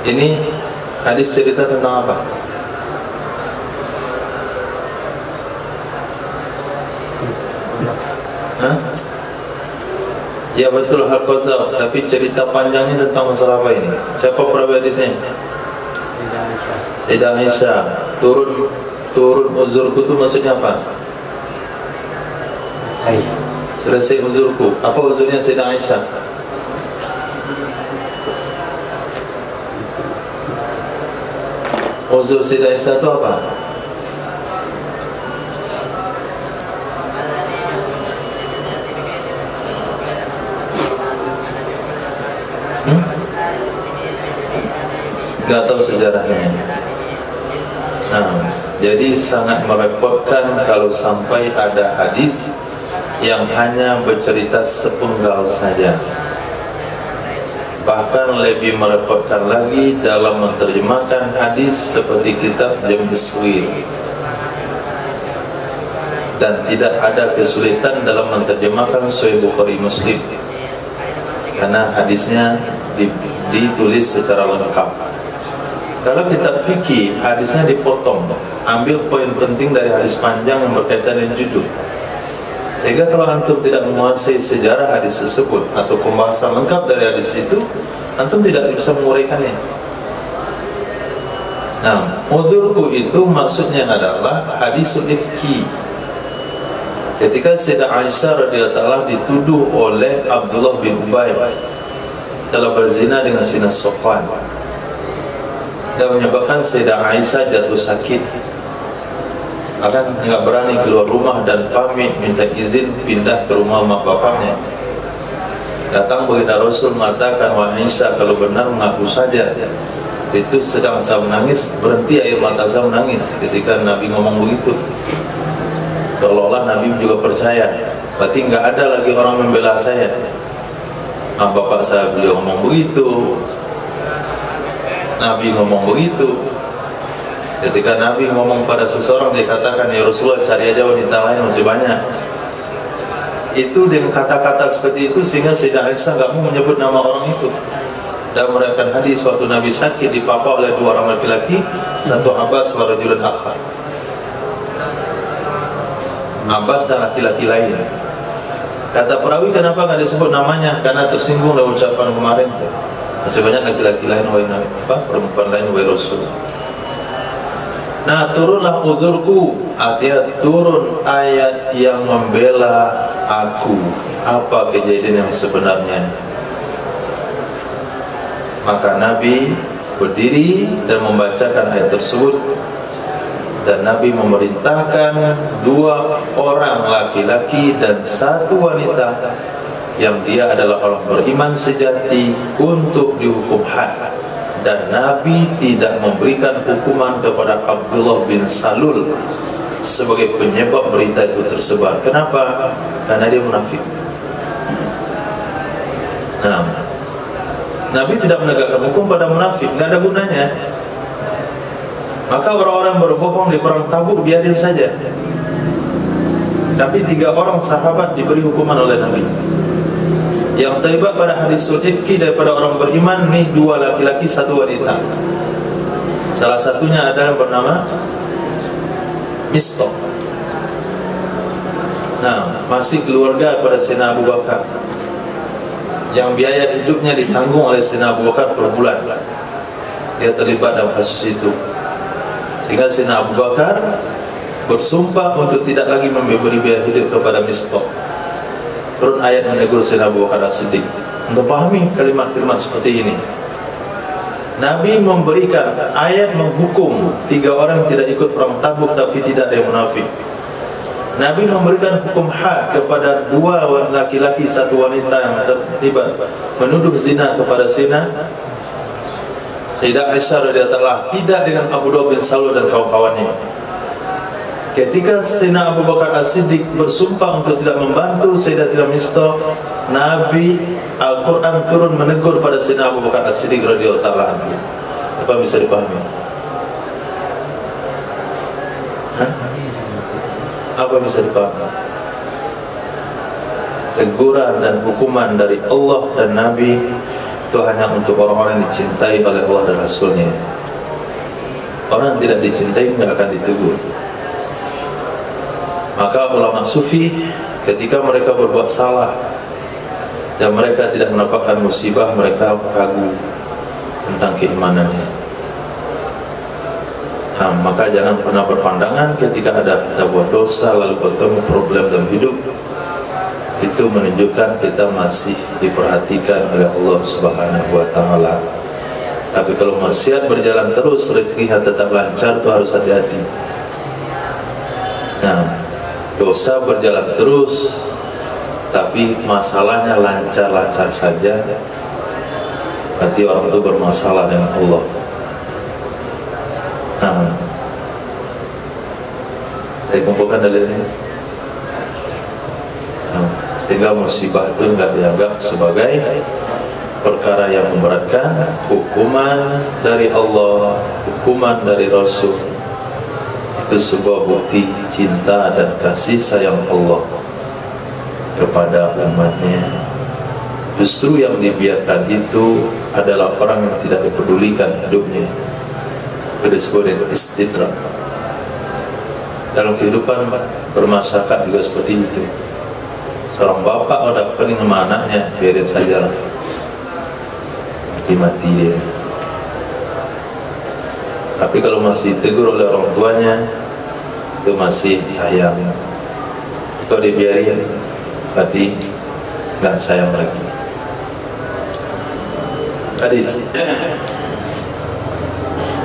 Ini hadis cerita tentang apa? Hah? Ya betul, Al-Qazaf. Tapi cerita panjangnya tentang masalah apa ini? Siapa perawi hadisnya? Sayyidah Aisyah. Turun uzurku itu maksudnya apa? Selesai uzurku. Apa uzurnya Sayyidah Aisyah? Uzur Sayyidah Aisyah itu apa? Gak tahu sejarahnya. Nah, jadi sangat merepotkan kalau sampai ada hadis yang hanya bercerita sepenggal saja. Bahkan lebih merepotkan lagi dalam menerjemahkan hadis seperti kitab Jam'us Saghir. Dan tidak ada kesulitan dalam menerjemahkan Sahih Bukhari Muslim, karena hadisnya ditulis secara lengkap. Kalau kitab fikih, hadisnya dipotong, ambil poin penting dari hadis panjang yang berkaitan dengan judul. Sehingga kalau antum tidak menguasai sejarah hadis tersebut atau pembahasan lengkap dari hadis itu, antum tidak bisa menguraikannya. Nah, udhurku itu maksudnya adalah hadisul ifki. Ketika Sayyidah Aisyah radhiyallahu dituduh oleh Abdullah bin Ubay telah berzina dengan Sayyidina Safwan, dan menyebabkan Sayyidah Aisyah jatuh sakit, akan tidak berani keluar rumah dan pamit minta izin pindah ke rumah mak bapaknya. Datang baginda Rasul mengatakan, wahai Aisyah, kalau benar mengaku saja. Itu sedang saya menangis, berhenti air mata saya menangis ketika Nabi ngomong begitu. Seolah-olah Nabi juga percaya, berarti nggak ada lagi orang membela saya. Mak bapak saya beliau ngomong begitu, Nabi ngomong begitu. Ketika Nabi ngomong pada seseorang, dia katakan, ya Rasulullah, cari aja wanita lain, masih banyak. Itu dengan kata-kata seperti itu sehingga Sayyidah Aisyah gak mau menyebut nama orang itu. Dan meriwayatkan hadis waktu Nabi sakit dipapa oleh dua orang laki-laki, satu Abbas wa rajulun akhar. Abbas dan laki-laki lain. Kata perawi, kenapa gak disebut namanya? Karena tersinggung oleh ucapan kemarin. Masih banyak laki-laki lain, wahai Nabi, perempuan lain, wahai Rasul. Nah, turunlah uzurku, artinya turun ayat yang membela aku. Apa kejadian yang sebenarnya? Maka Nabi berdiri dan membacakan ayat tersebut. Dan Nabi memerintahkan dua orang laki-laki dan satu wanita yang dia adalah orang beriman sejati untuk dihukum had. Dan Nabi tidak memberikan hukuman kepada Abdullah bin Salul sebagai penyebab berita itu tersebar. Kenapa? Karena dia munafik. Nah, Nabi tidak menegakkan hukum pada munafik, tidak ada gunanya. Maka orang-orang berbohong di perang Tabuk biarin saja. Tapi 3 orang sahabat diberi hukuman oleh Nabi. Yang terlibat pada hadis ifki daripada orang beriman nih 2 laki-laki 1 wanita. Salah satunya adalah bernama Mistah. Nah, masih keluarga pada Sayyidina Abu Bakar, yang biaya hidupnya ditanggung oleh Sayyidina Abu Bakar per bulan. Dia terlibat dalam kasus itu, sehingga Sayyidina Abu Bakar bersumpah untuk tidak lagi memberi biaya hidup kepada Mistah. Turun ayat menegur Sayyidina Abu Bakar As-Siddiq. Untuk pahami kalimat-kalimat seperti ini. Nabi memberikan ayat menghukum 3 orang tidak ikut perang Tabuk tapi tidak ada yang munafik. Nabi memberikan hukum had kepada 2 laki-laki 1 wanita yang terlibat menuduh zina kepada Sayyidah Aisyah radhiyallahu anha, tidak dengan Abu Dhabi bin Salul dan kawan-kawannya. Ketika Sayyidina Abu Bakar As-Siddiq bersumpah untuk tidak membantu Sayyidatina Mistah, Nabi Al-Quran turun menegur pada Sayyidina Abu Bakar As-Siddiq radhiyallahu anhu. Apa bisa dipahami? Apa bisa dipahami? Teguran dan hukuman dari Allah dan Nabi itu hanya untuk orang-orang yang dicintai oleh Allah dan Rasulnya. Orang yang tidak dicintai tidak akan ditegur. Maka ulama sufi ketika mereka berbuat salah dan mereka tidak mendapatkan musibah, mereka ragu tentang keimanannya. Maka jangan pernah berpandangan ketika kita buat dosa lalu bertemu problem dalam hidup, itu menunjukkan kita masih diperhatikan oleh Allah Subhanahu wa Ta'ala. Tapi kalau maksiat berjalan terus, rezekinya tetap lancar, itu harus hati-hati. Dosa berjalan terus tapi masalahnya lancar-lancar saja, berarti orang itu bermasalah dengan Allah. Saya kumpulkan dalilnya. Sehingga musibah itu tidak dianggap sebagai perkara yang memberatkan. Hukuman dari Allah, hukuman dari Rasul, itu sebuah bukti cinta dan kasih sayang Allah kepada umatnya. Justru yang dibiarkan itu adalah orang yang tidak dipedulikan hidupnya. Itu disebut dengan istidrak. Dalam kehidupan bermasyarakat juga seperti itu. Seorang bapak ada pening sama anaknya, biarin sajalah, mati dia. Tapi kalau masih ditegur oleh orang tuanya, itu masih sayang. Kalau dibiarin, berarti nggak sayang lagi. Hadis.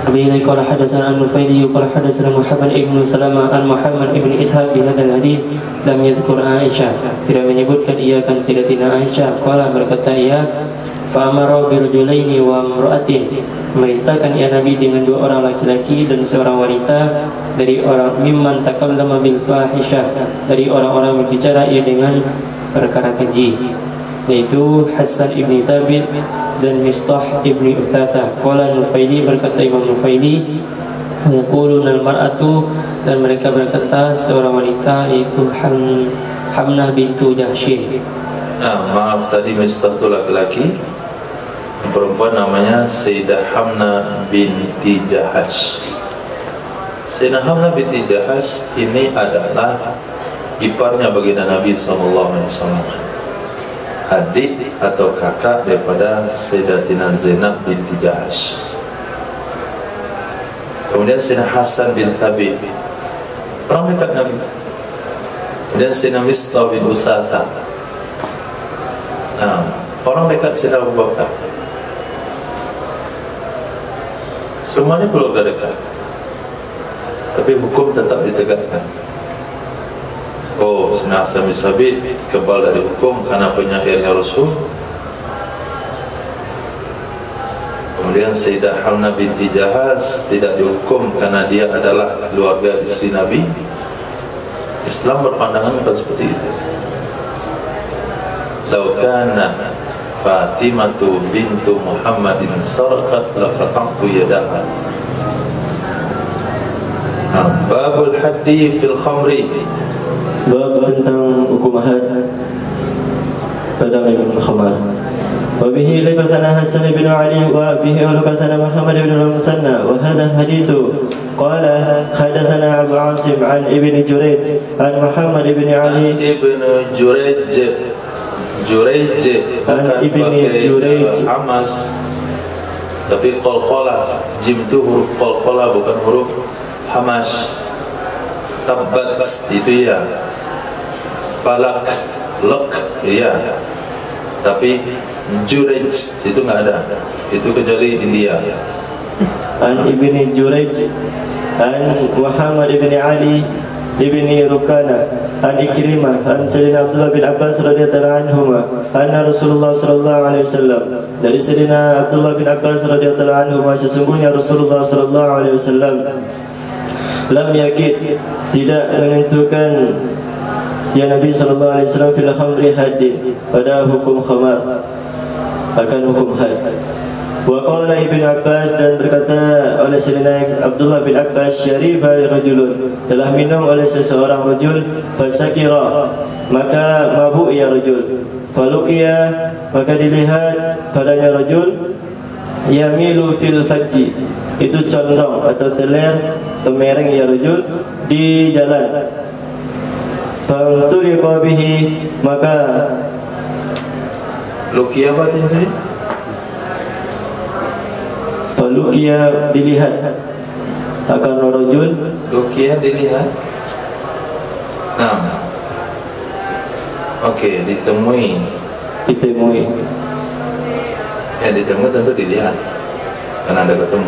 Abi qala hadatsana An-Nufaili qala hadatsana Muhammad ibn Salamah an Muhammad ibn Ishaq bi hadzal hadits lam yadhkur Aisyah, tidak menyebutkan ia kan Sayyidatina Aisyah. Qala berkata ia, fa amara bi rajulaini wa imra'atin, memerintahkan ia Nabi dengan 2 orang laki-laki dan seorang wanita dari orang mimman takallama bil fahisyah, dari orang-orang berbicara ia dengan perkara keji, yaitu Hasan ibn Thabit dan Mistah ibn Uthathah. Qala Nufaili, berkata Imam Nufaili, yaqulun al-mar'atu, dan mereka berkata seorang wanita, yaitu Hamnah bintu Jahsyin. Maaf, tadi Mistah itu laki-laki, perempuan namanya Sayyidah Hamnah binti Jahash. Sayyidah Hamnah binti Jahash ini adalah iparnya baginda Nabi SAW, adik atau kakak daripada Sayyidatina Zainab binti Jahash. Kemudian Sayyidina Hasan bin Thabit, orang dekat Nabi. Kemudian Sayyidina Mistah bin Uthathah, orang dekat Sayyidina Abu Bakar. Semuanya keluarga dekat, tapi hukum tetap ditegakkan. Sayyidina Hasan bin Thabit kebal dari hukum karena penyairnya Rasul. Kemudian Sayyidah Hamnah binti Jahaz tidak dihukum karena dia adalah keluarga istri Nabi. Islam berpandangan bukan seperti itu. Lau kana Fatimatu bintu Muhammadin sarqat laqata'tu yadaha. Babul haddi fil khamri, bab tentang hukum had pada minum khamar. Wabihi laqatana Hasan bin Ali wa bihi laqatana Muhammad bin al-Musanna wa hadha hadithu qala hadatsana Abu Asim an Ibn Jurayj an Muhammad bin Ali Ibn Jurayj an Ibn Jurayj Hamas, tapi qalqalah, jim itu huruf qalqalah bukan huruf Hamas. Tabbat itu ya, falak, lak ya, Tapi Jurayj itu nggak ada, itu kecuali India. An Ibni Jurayj an Muhammad ibn Ali ibni Rukana an Ikrimah an Sayyidina Abdullah bin Abbas radhiyallahu anhuma anna Rasulullah sallallahu alaihi wasallam, dari Sayyidina Abdullah bin Abbas radhiyallahu anhuma, sesungguhnya Rasulullah sallallahu alaihi wasallam lam yakid, tidak menentukan ya Nabi sallallahu alaihi wasallam fil khamri haddin, pada hukum khamar, akan hukum had. Wa qala Ibnu Abbas, dan berkata oleh Sayyidina Abdullah bin Abbas, syariba rajulun, telah minum oleh seseorang rajul, fasakira, maka mabuk ia rajul, faluqiya, maka dilihat padanya rajul, yamilu fil fajji, itu condong atau teler atau mereng ia rajul di jalan, fantuliqa bihi, maka Luqiyah apa tadi? Luqiyah dilihat akan rajul, Luqiyah dilihat. Nah, oke, ditemui. Ya, ditemui tentu dilihat, karena ada ketemu.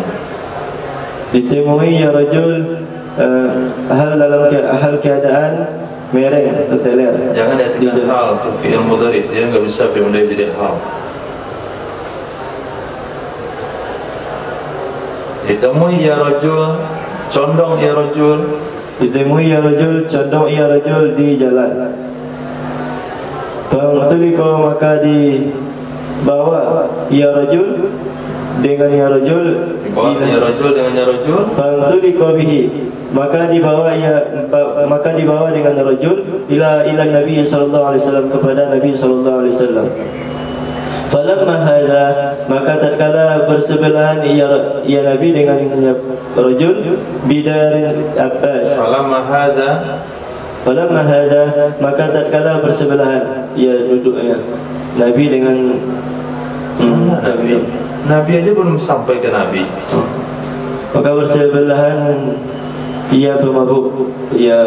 Ditemui ya rajul, hal keadaan mereng atau teler. Jangan diartikan hal fi'il mudhari, dia nggak bisa fi'il mudhari jadi hal. Ditemui ya rajul, condong ya rajul. Ditemui ya rajul, condong ya rajul di jalan. Fa'tuliqa, maka dibawa ya rajul dengan ya rajul, Dibawa ya rajul dengan ya rajul. fa'tuliqa bihi, maka dibawa dengan rajul ila Nabi sallallahu alaihi wasallam, kepada Nabi sallallahu alaihi wasallam. Falamma hadza, maka tatkala bersebelahan ya Nabi dengan rajul bidarin Abbas. Falamma hadza, maka tatkala bersebelahan ya duduknya Nabi dengan Nabi aja belum sampai ke Nabi. Maka bersebelahan ia pemabuk, ia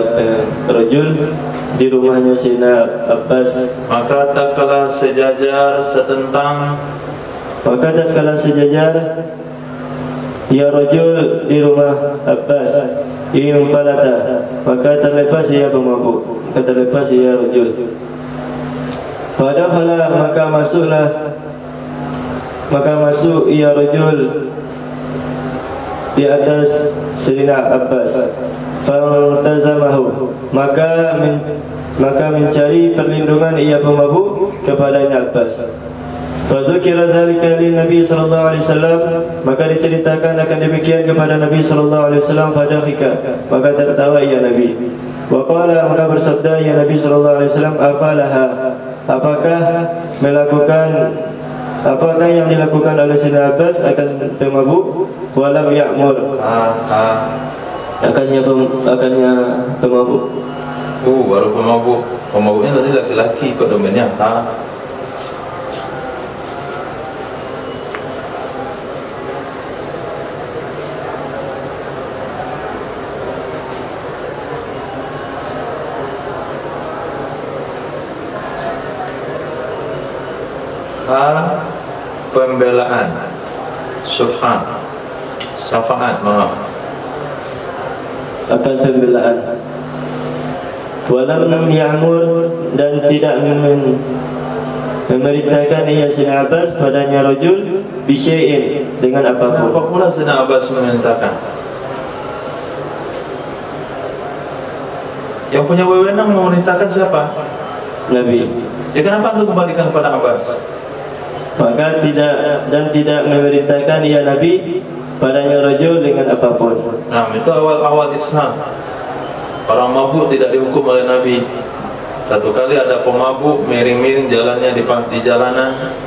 rajul di rumahnya Sayyidina Abbas. Maka tatkala sejajar ya rajul di rumah Abbas, falata, maka terlepas ia pemabuk, maka terlepas ia rajul. Padahal maka masuk ia rajul di atas Sayyidina Abbas. Fantazamahu, maka mencari perlindungan ia pemabuk kepadanya Abbas. Fadzukira dzalika lin Nabi sallallahu alaihi wasallam, maka diceritakan akan demikian kepada Nabi sallallahu alaihi wasallam, fadhika, maka tertawa ia Nabi. Wa qala, maka bersabda ya Nabi sallallahu alaihi wasallam, afalaha, apakah yang dilakukan oleh Sayyidina Abbas akan pemabuk, walam ya'mur, akannya pemabuk. Baru pemabuknya tadi laki-laki, kok domennya pembelaan, syafaat, akan pembelaan. Walam ya'mur, dan tidak memerintahkan ia Sayyidina Abbas padanya rajul bisyai'in, dengan apapun. Apa pula Sayyidina Abbas memerintahkan? Yang punya wewenang memerintahkan siapa? Nabi. Ya, kenapa untuk kembalikan kepada Abbas? Maka tidak memerintahkan ia Nabi padanya rajul dengan apapun. Nah, itu awal-awal Islam. Orang mabuk tidak dihukum oleh Nabi. Satu kali ada pemabuk miring-miring jalannya di jalanan,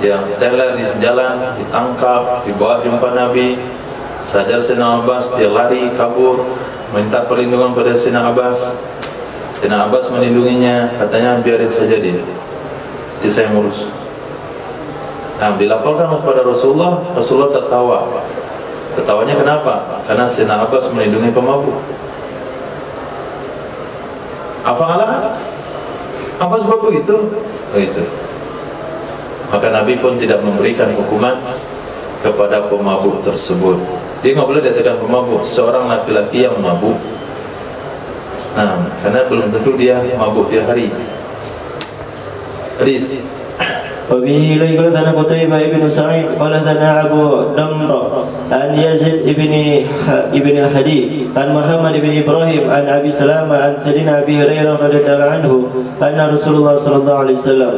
ya, teler di jalan, ditangkap, dibawa jumpa Nabi. Sajar Sayyidina Abbas, dia lari kabur, minta perlindungan pada Sayyidina Abbas. Sayyidina Abbas melindunginya, katanya biarin saja dia, saya ngurus. Nah, dilaporkan kepada Rasulullah, Rasulullah tertawa. Tertawanya kenapa? Karena Sayyidina Abbas melindungi pemabuk. Apalah? Apa sebab begitu? Begitu. Maka Nabi pun tidak memberikan hukuman kepada pemabuk tersebut. Dia nggak boleh dikatakan pemabuk seorang laki-laki yang mabuk. Nah, karena belum tentu dia mabuk tiap hari. Hadis. وبه قال ثنا قتيبة ابن سعيد قال ثنا أبو دمرة عن يزيد ابن الحديد عن محمد بن إبراهيم عن أبي سلامة عن سيدنا أبي هريرة رضي الله عنه أن رسول الله صلى الله عليه وسلم.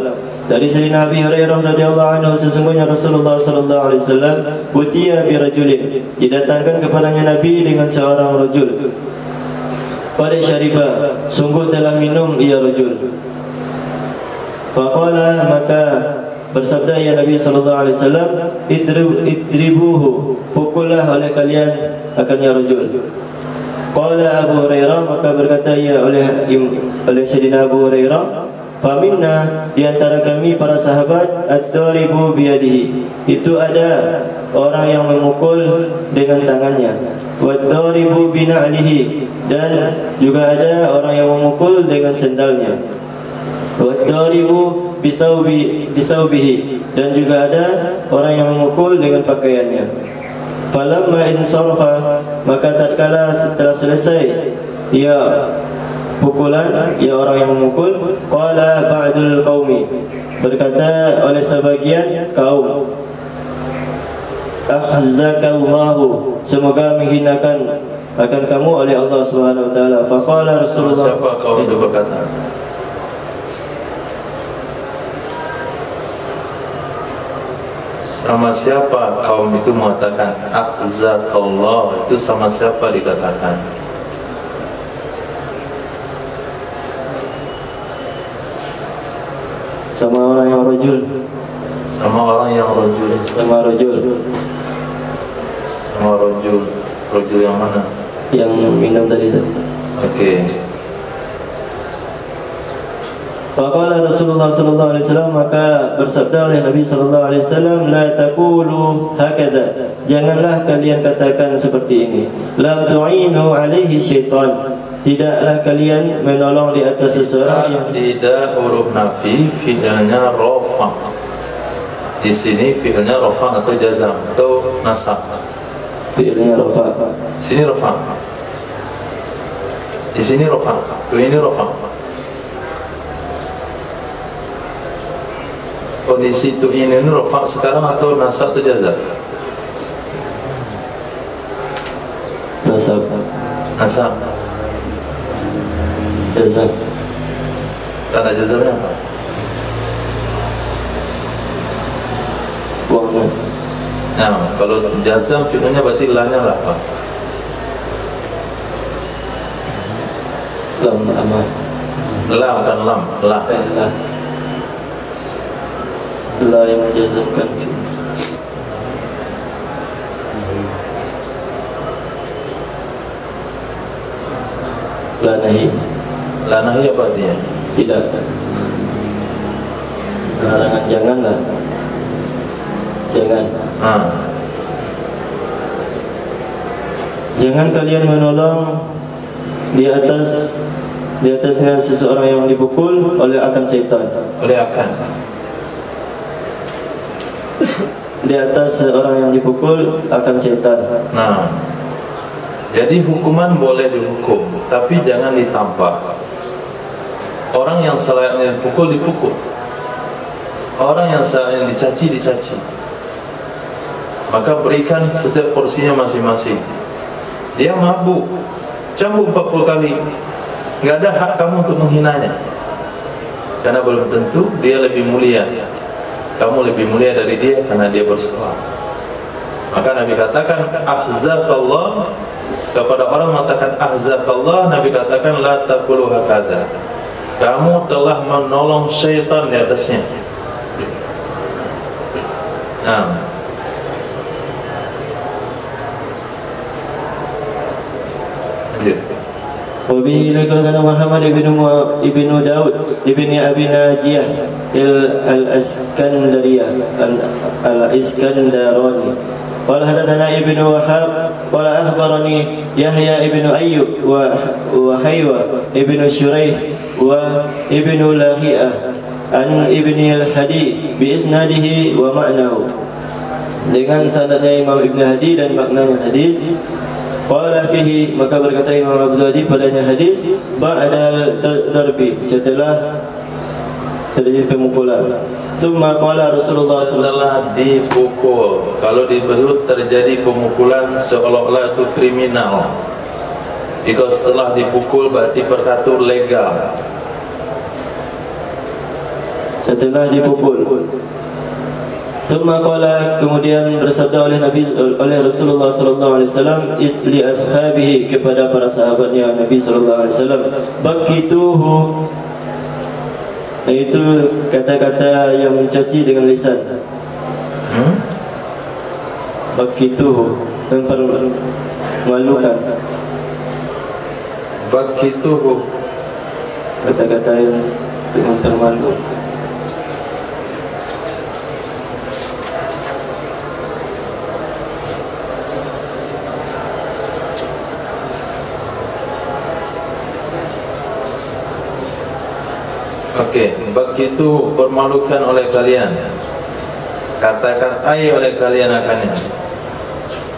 Dari Sayyidina Abi Hurairah radhiyallahu anhu, sesungguhnya Rasulullah sallallahu alaihi wasallam utiya bi rajulin, didatangkan kepadanya Nabi dengan seorang rajul. Pada syariba, sungguh telah minum ia rajul. Faqala, maka bersabda ya Nabi sallallahu alaihi wasallam, idribuhu, pukullah oleh kalian akan ya rajul. Qala Abu Hurairah, maka berkata ya oleh Sayyidina Abu Hurairah, faminna, di antara kami para sahabat, ad-daribu biyadihi, itu ada orang yang memukul dengan tangannya, wad-daribu bina'lihi, dan juga ada orang yang memukul dengan sendalnya, wad-daribu bisawbihi, dan juga ada orang yang memukul dengan pakaiannya. Falamma insarafa, maka tatkala setelah selesai ia pukulan, ya orang yang memukul, qala ba'dul qaumi, berkata oleh sebagian kaum, akhzakallahu, semoga menghinakan akan kamu oleh Allah Subhanahu wa taala. Faqala Rasulullah, siapa kaum itu berkata? Sama siapa kaum itu mengatakan akhzakallah? Itu sama siapa dikatakan? sama orang yang rajul. Sama orang yang rajul. Sama rajul. Sama rajul. Rajul yang mana? Yang minum tadi. Okey. Faqala Rasulullah sallallahu alaihi wasallam, maka bersabda oleh Nabi sallallahu alaihi wasallam, la taqulu hakadha, janganlah kalian katakan seperti ini. La tu'inu alaihi syaitan, tidaklah kalian menolong di atas seseorang yang tidak huruf nafi, fi'ilnya rafa. Di sini fi'ilnya rafa atau jazam atau nasab. fi'ilnya rafa. Sini rafa. Di sini rafa. Tu ini rafa. Kondisi tu ini rafa sekarang atau nasab atau jazam? Nasab. Nasab. Jazam. Tanda jazamnya apa? Wahna. Nah, kalau jazam fi'ilnya berarti lahnya lah apa? Lam amal. La bukan lam, la. La yang menjazamkan. La nahi. La nahi apa artinya? Tidak. Larangan, janganlah. Jangan. Jangan kalian menolong di atasnya seseorang yang dipukul oleh akan syaitan. Oleh akan. Di atas seorang yang dipukul akan syaitan. Nah, jadi hukuman boleh dihukum, tapi jangan ditambah. Orang yang selayaknya dipukul, dipukul. Orang yang selayaknya dicaci, dicaci. Maka berikan setiap porsinya masing-masing. Dia mabuk, cambuk 40 kali, nggak ada hak kamu untuk menghinanya, karena belum tentu dia lebih mulia. Kamu lebih mulia dari dia karena dia bersekolah. Maka Nabi katakan ahzakallah, kepada orang mengatakan ahzakallah, Nabi katakan la taqulu hakadha, kamu telah menolong syaitan di atasnya. Nah, Wabihi lakulana Muhammad ibnu Daud ibni Abi Najiyah al-Iskandarani qala hadatsana ibnu Wahab qala akhbarani Yahya ibnu Ayyub wa Haywa ibnu Shuraih wa ibnu Lahiyah an Ibni al-Hadi bi isnadihi wa ma'nahu, dengan sanadnya Imam Ibn Hadi dan maknanya hadis. Qala fihi, maka berkata Imam Abdul Hadi padanya hadis, ba'da darbi, setelah terjadi pemukulan. Summa qala Rasulullah setelah dipukul. Kalau di perut terjadi pemukulan seolah-olah itu kriminal. Jika setelah dipukul berarti perkara itu legal. Setelah dipukul. Summa qala, kemudian bersabda oleh Rasulullah sallallahu alaihi wasallam li ashabihi, kepada para sahabatnya Nabi sallallahu alaihi wasallam, bakituhu, yaitu kata-kata yang mencaci dengan lisan. Bakituhu, mempermalukan. Bakituhu, kata-kata yang mempermalukan. Okey, begitu permalukan oleh kalian. Kata-katai oleh kalian akannya.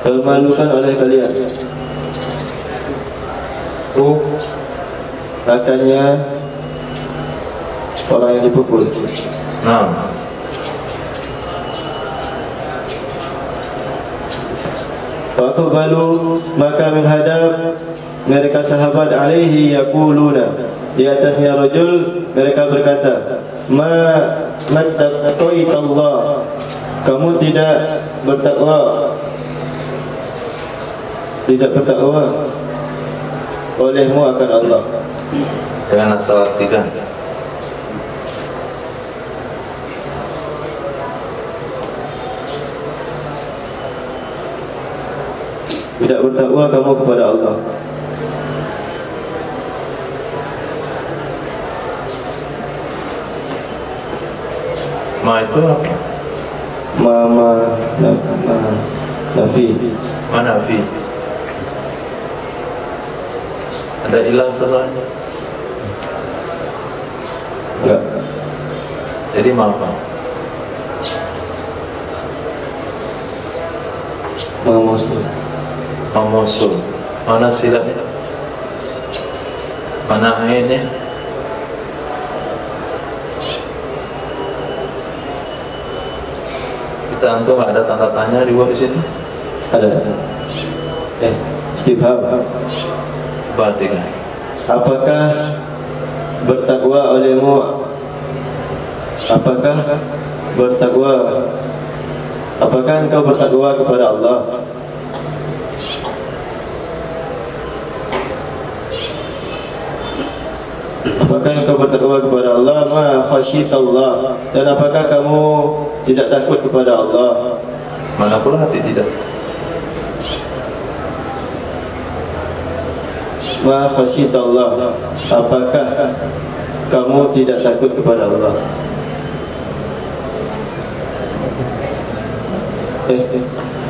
Permalukan oleh kalian. Akannya orang yang dipukul. Nah. Faqbalu, maka menghadap mereka sahabat alaihi yaquluna, di atasnya rajul, mereka berkata, mattaqaitallah, kamu tidak bertakwa, olehmu akan Allah. Dengan asal artikan. Tidak bertakwa kamu kepada Allah. Ma itu apa? Nafi. Nafi. Ada ilah salahnya? Enggak. Jadi ma apa? Mamosul. Mana silapnya? Mana ainnya? Kita antum ada tanda tanya di bawah sini? Ada. Istifham. Berarti kan? Apakah bertakwa olehmu? Apakah engkau bertakwa kepada Allah? Apakah engkau bertakwa kepada Allah? Ma khasyitallah, dan apakah kamu tidak takut kepada Allah? Mana pula hati tidak. Ma khasyitallah, apakah kamu tidak takut kepada Allah?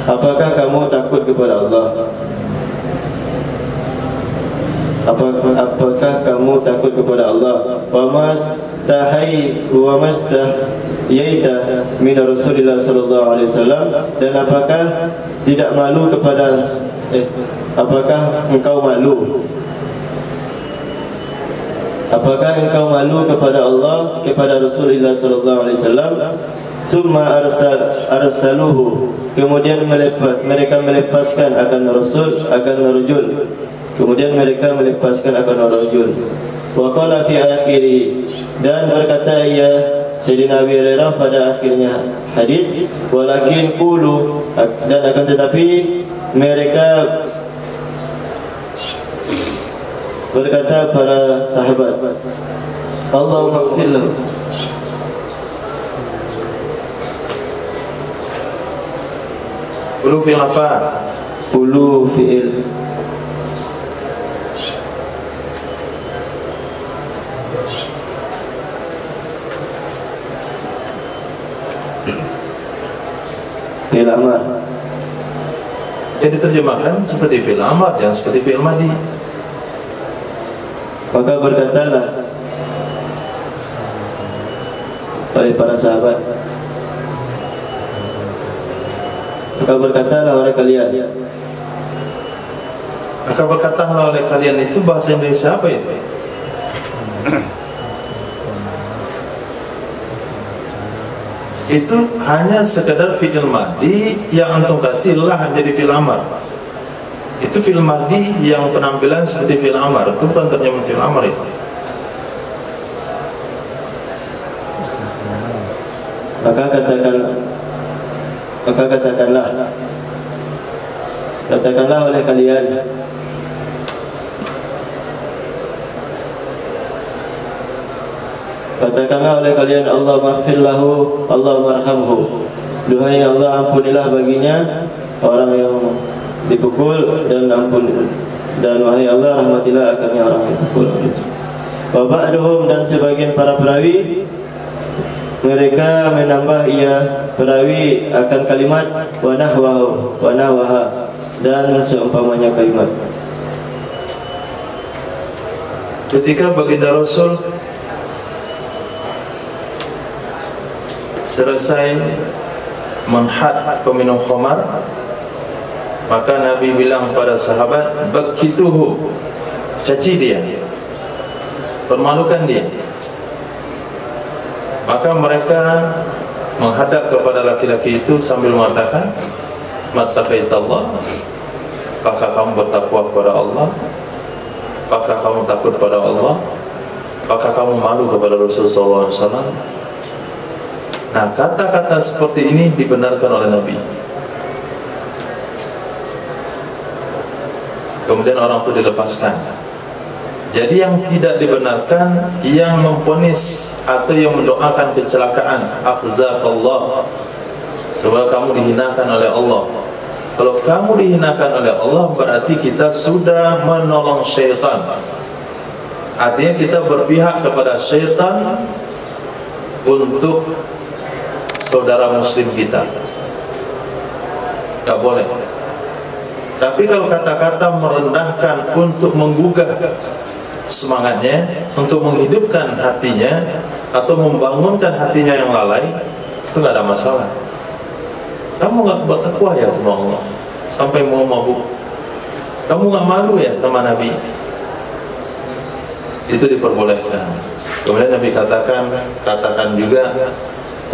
Apakah kamu takut kepada Allah? Apakah kamu takut kepada Allah? Wa mastahayaita min Rasulillah sallallahu alaihi wasallam, dan apakah tidak malu kepada apakah engkau malu? Apakah engkau malu kepada Allah, kepada Rasulullah sallallahu alaihi wasallam? Summa arsaluhu, kemudian mereka melepaskan akan Rasul, akan rajul. Kemudian mereka melepaskan akan rajul. Wa qala fi akhirih, dan berkata ya Sayyidina Abi Hurairah pada akhirnya hadis, walakin qulu, dan akan tetapi mereka berkata para sahabat, Allahumma ighfir lahu. Ulu fi'il apa? Ulu fi'il fi'il amar. Jadi terjemahkan seperti fi'il amar, yang seperti fi'il madi. Maka berkatalah oleh para sahabat. Maka berkatalah oleh kalian. Maka berkatalah oleh kalian itu bahasa Indonesia apa itu? Itu hanya sekedar fi'il madhi yang antum kasih lah jadi fi'il amar. Itu fi'il madhi yang penampilan seperti fi'il amar. Itu bukan terjemahan fi'il amar itu. Maka katakanlah oleh kalian, Allah maghfir lahu, Allah marhamhu. Duhai Allah, ampunilah baginya orang yang dipukul, dan wahai Allah, rahmatilah akannya orang yang dipukul. Wa ba'duhum, dan sebagian para perawi mereka menambah perawi akan kalimat wa nahwaha dan seumpamanya kalimat. Ketika baginda Rasul selesai menhad peminum khamar, maka Nabi bilang pada sahabat, bakituhu, caci dia, permalukan dia. Maka mereka menghadap kepada laki-laki itu sambil mengatakan, mattaqaitallah, apakah kamu bertakwa kepada Allah? Apakah kamu takut pada Allah? Apakah kamu malu kepada Rasulullah SAW? Nah, kata-kata seperti ini dibenarkan oleh Nabi. Kemudian orang itu dilepaskan. Jadi yang tidak dibenarkan, yang memponis atau yang mendoakan kecelakaan, akhzaqallah, sebab kamu dihinakan oleh Allah. Kalau kamu dihinakan oleh Allah, berarti kita sudah menolong syaitan. Artinya kita berpihak kepada syaitan untuk saudara muslim kita. Gak boleh. Tapi kalau kata-kata merendahkan untuk menggugah semangatnya, untuk menghidupkan hatinya atau membangunkan hatinya yang lalai, itu nggak ada masalah. Kamu nggak bertakwa ya sama Allah sampai mau mabuk? Kamu nggak malu ya sama Nabi? Itu diperbolehkan. Kemudian Nabi katakan juga,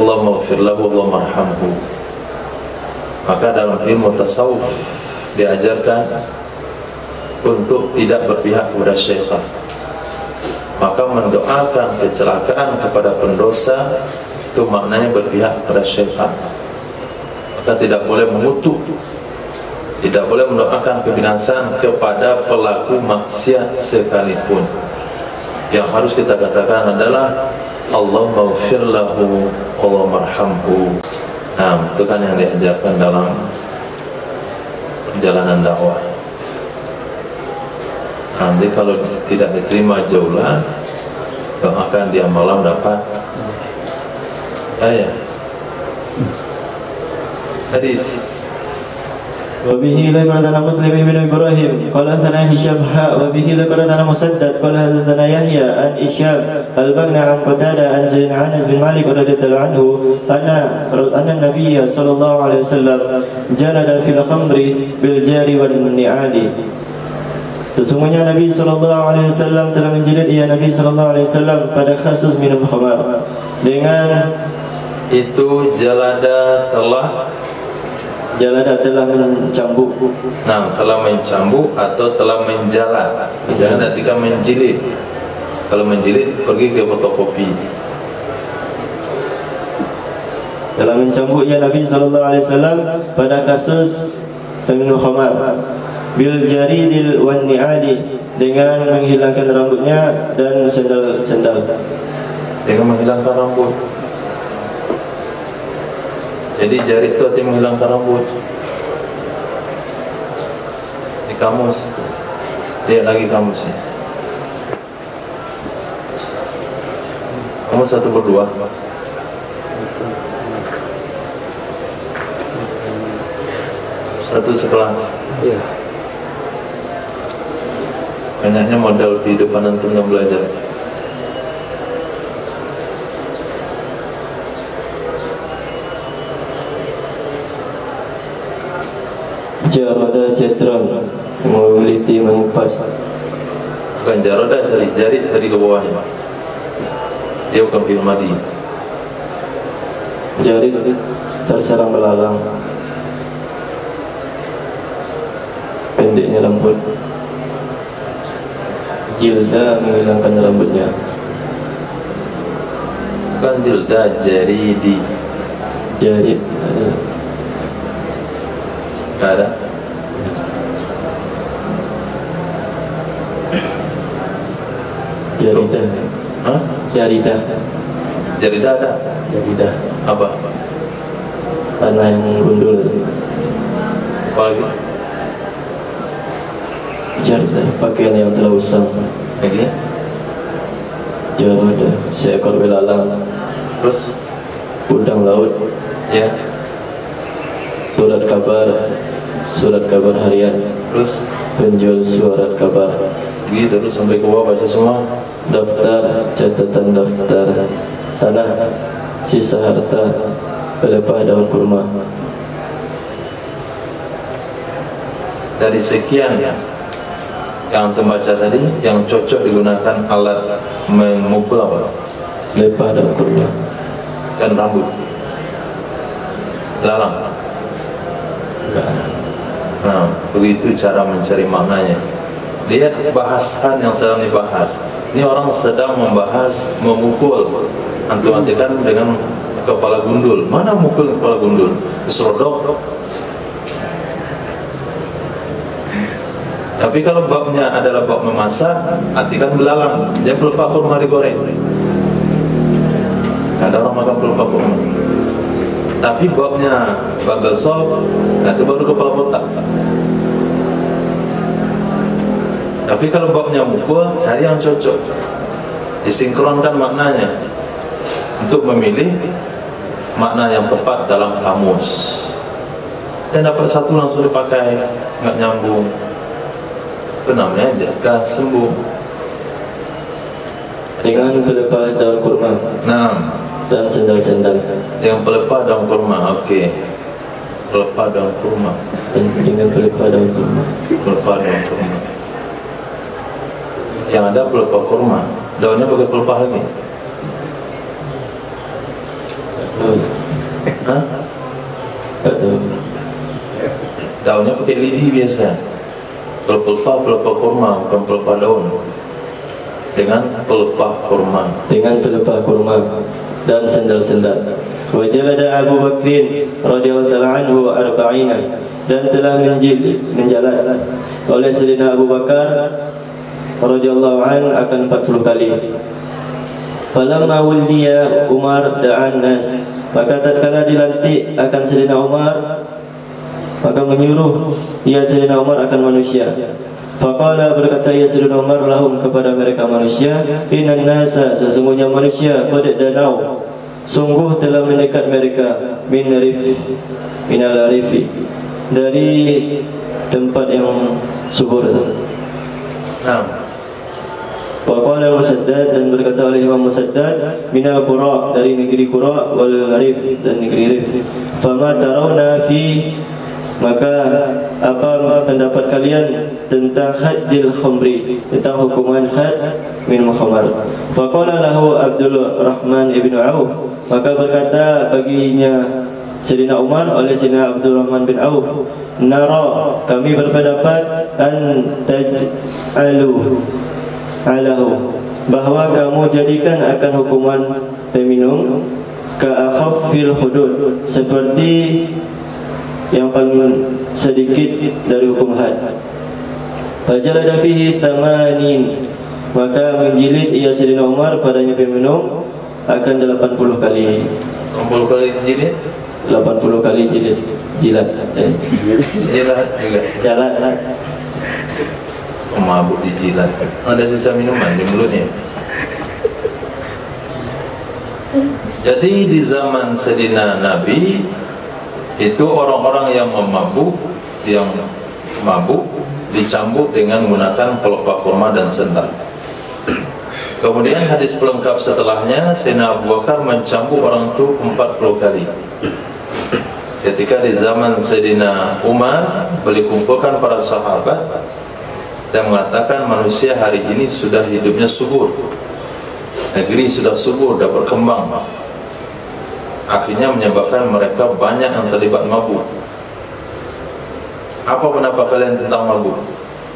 Allah maghfir lahu, Allah marhamhu. Maka dalam ilmu tasawuf diajarkan untuk tidak berpihak kepada syaitan. Maka mendoakan kecelakaan kepada pendosa itu maknanya berpihak kepada syaitan. Maka tidak boleh mengutuk, tidak boleh mendoakan kebinasaan kepada pelaku maksiat sekalipun. Yang harus kita katakan adalah Allah maghfir lahu, Allah marhamhu. Nah, itu kan yang diajarkan dalam perjalanan dakwah. Nanti kalau tidak diterima jauhlah, doakan dia malam dapat ayah. Hadis. وبه لقرتنا مسلم بن إبراهيم قال حدثنا هشام وبه لقرتنا مسدد قال حدثنا يحيى عن هشام البغنى عن قتادة عن زيد بن أنس بن مالك رضي الله عنه أن النبي صلى الله عليه وسلم جلد في الخمر بالجار والنعال. Sesungguhnya Nabi SAW telah menjilid Nabi SAW pada kasus minum khamar. Dengan itu jalada telah mencambuk. Nah, telah mencambuk atau telah menjala. Jangan ketika menjilid. Kalau menjilid pergi ke fotokopi. Telah mencambuk Nabi SAW pada kasus minum khamar. Bil jaridil wan ni'ali, dengan menghilangkan rambutnya dan sendal-sendal. Dengan menghilangkan rambut. Jadi jarid itu artinya menghilangkan rambut. Di kamus, lihat lagi kamusnya. Kamus 1/2. Satu sekelas. Iya. Banyaknya modal kehidupan antum yang belajar. Jarada jadran, mengguliti, mengupas. Bukan jarada, jari ke bawahnya. Dia bukan fi'il madhi. Jari terserang belalang, pendeknya rambut. Jilda, menghilangkan rambutnya. Bukan jilda, jaridi. Jari Ada. Jaridah. Hah? Jaridah. Jarida ada. Jaridah. Apa? Tanah yang gundul. Apa lagi? Jaridah, pakaian yang telah usang. Lagi? Jaridah, seekor belalang. Terus? Udang laut. Ya. Surat kabar harian. Terus? Penjual surat kabar. Gitu terus sampai ke bawah baca semua. Daftar, catatan daftar. Tanah, sisa harta, pelepah daun kurma. Dari sekian yang terbaca tadi, yang cocok digunakan alat memukul apa? Pelepah daun kurma. Kan rambut. Lalang. Nah, begitu cara mencari maknanya. Lihat bahasan yang sedang dibahas. Ini orang sedang membahas memukul. Antum artikan dengan kepala gundul. Mana mukul kepala gundul? Keserodok. Tapi kalau babnya adalah bab memasak, artikan belalang. Dia pelepah kurma digoreng. Ada orang makan pelepah kurma. Tapi babnya bagel sop, itu baru kepala botak. Tapi kalau babnya mukul, cari yang cocok, disinkronkan maknanya untuk memilih makna yang tepat dalam kamus. Dan dapat satu langsung dipakai, nggak nyambung. Itu namanya jaga sembuh. Dengan pelepah daun kurma. Nah, dan sendal-sendal. yang pelepah daun kurma, okey. Pelepah daun kurma. Dengan pelepah daun kurma. Pelepah daun kurma. Yang ada pelepah kurma, daunnya pakai pelepah lagi. Hah? Atau Daunnya pakai lidi biasa. Kalau pelepah kurma, bukan pelepah daun. Dengan pelepah kurma. dengan pelepah kurma dan sendal-sendal. Wajada Abu Bakrin radhiyallahu ta'ala anhu arba'ina, dan telah menjalat oleh Sayyidina Abu Bakar radhiyallahu an akan 40 kali. Falamma wuliya Umar da'an nas, maka tatkala dilantik akan Sayyidina Umar, maka menyuruh ia Sayyidina Umar akan manusia. Faqala, berkata ia Sayyidina Umar lahum kepada mereka manusia, innan nasa, sesungguhnya manusia, qad danau, sungguh telah mendekat mereka, minal arifi, dari tempat yang subur. Nah, Faqala Musaddad, dan berkata oleh Imam Musaddad, minal qura, dari negeri Qura, wal arif, dan negeri Rif. Fama tarawna fi, maka apa pendapat kalian tentang haddil khamri, tentang hukuman had minum khamar? Faqala lahu Abdul Rahman ibn Auf, maka berkata baginya Sayyidina Umar oleh Sayyidina Abdul Rahman bin Auf, nara, kami berpendapat, an taj'alu alahu, bahwa kamu jadikan akan hukuman peminum ka'akhaffil hudud, seperti yang paling sedikit dari hukum had. Fajalada fihi 80, maka menjilid ia Sayyidina Umar padanya peminum akan 80 kali. 80 kali jilid? 80 kali jilat. Jilat juga. Jalan. Mabuk dijilat. Ada sisa minuman di mulutnya. Jadi di zaman Sayyidina Nabi itu orang-orang yang mabuk dicambuk dengan menggunakan pelepah kurma dan sendal. Kemudian hadis pelengkap setelahnya, Sayyidina Abu Bakar mencambuk orang itu 40 kali. ketika di zaman Sayyidina Umar beliau kumpulkan para sahabat dan mengatakan manusia hari ini sudah hidupnya subur, negeri sudah subur, sudah berkembang, akhirnya menyebabkan mereka banyak yang terlibat mabuk. Apa pendapat kalian tentang mabuk,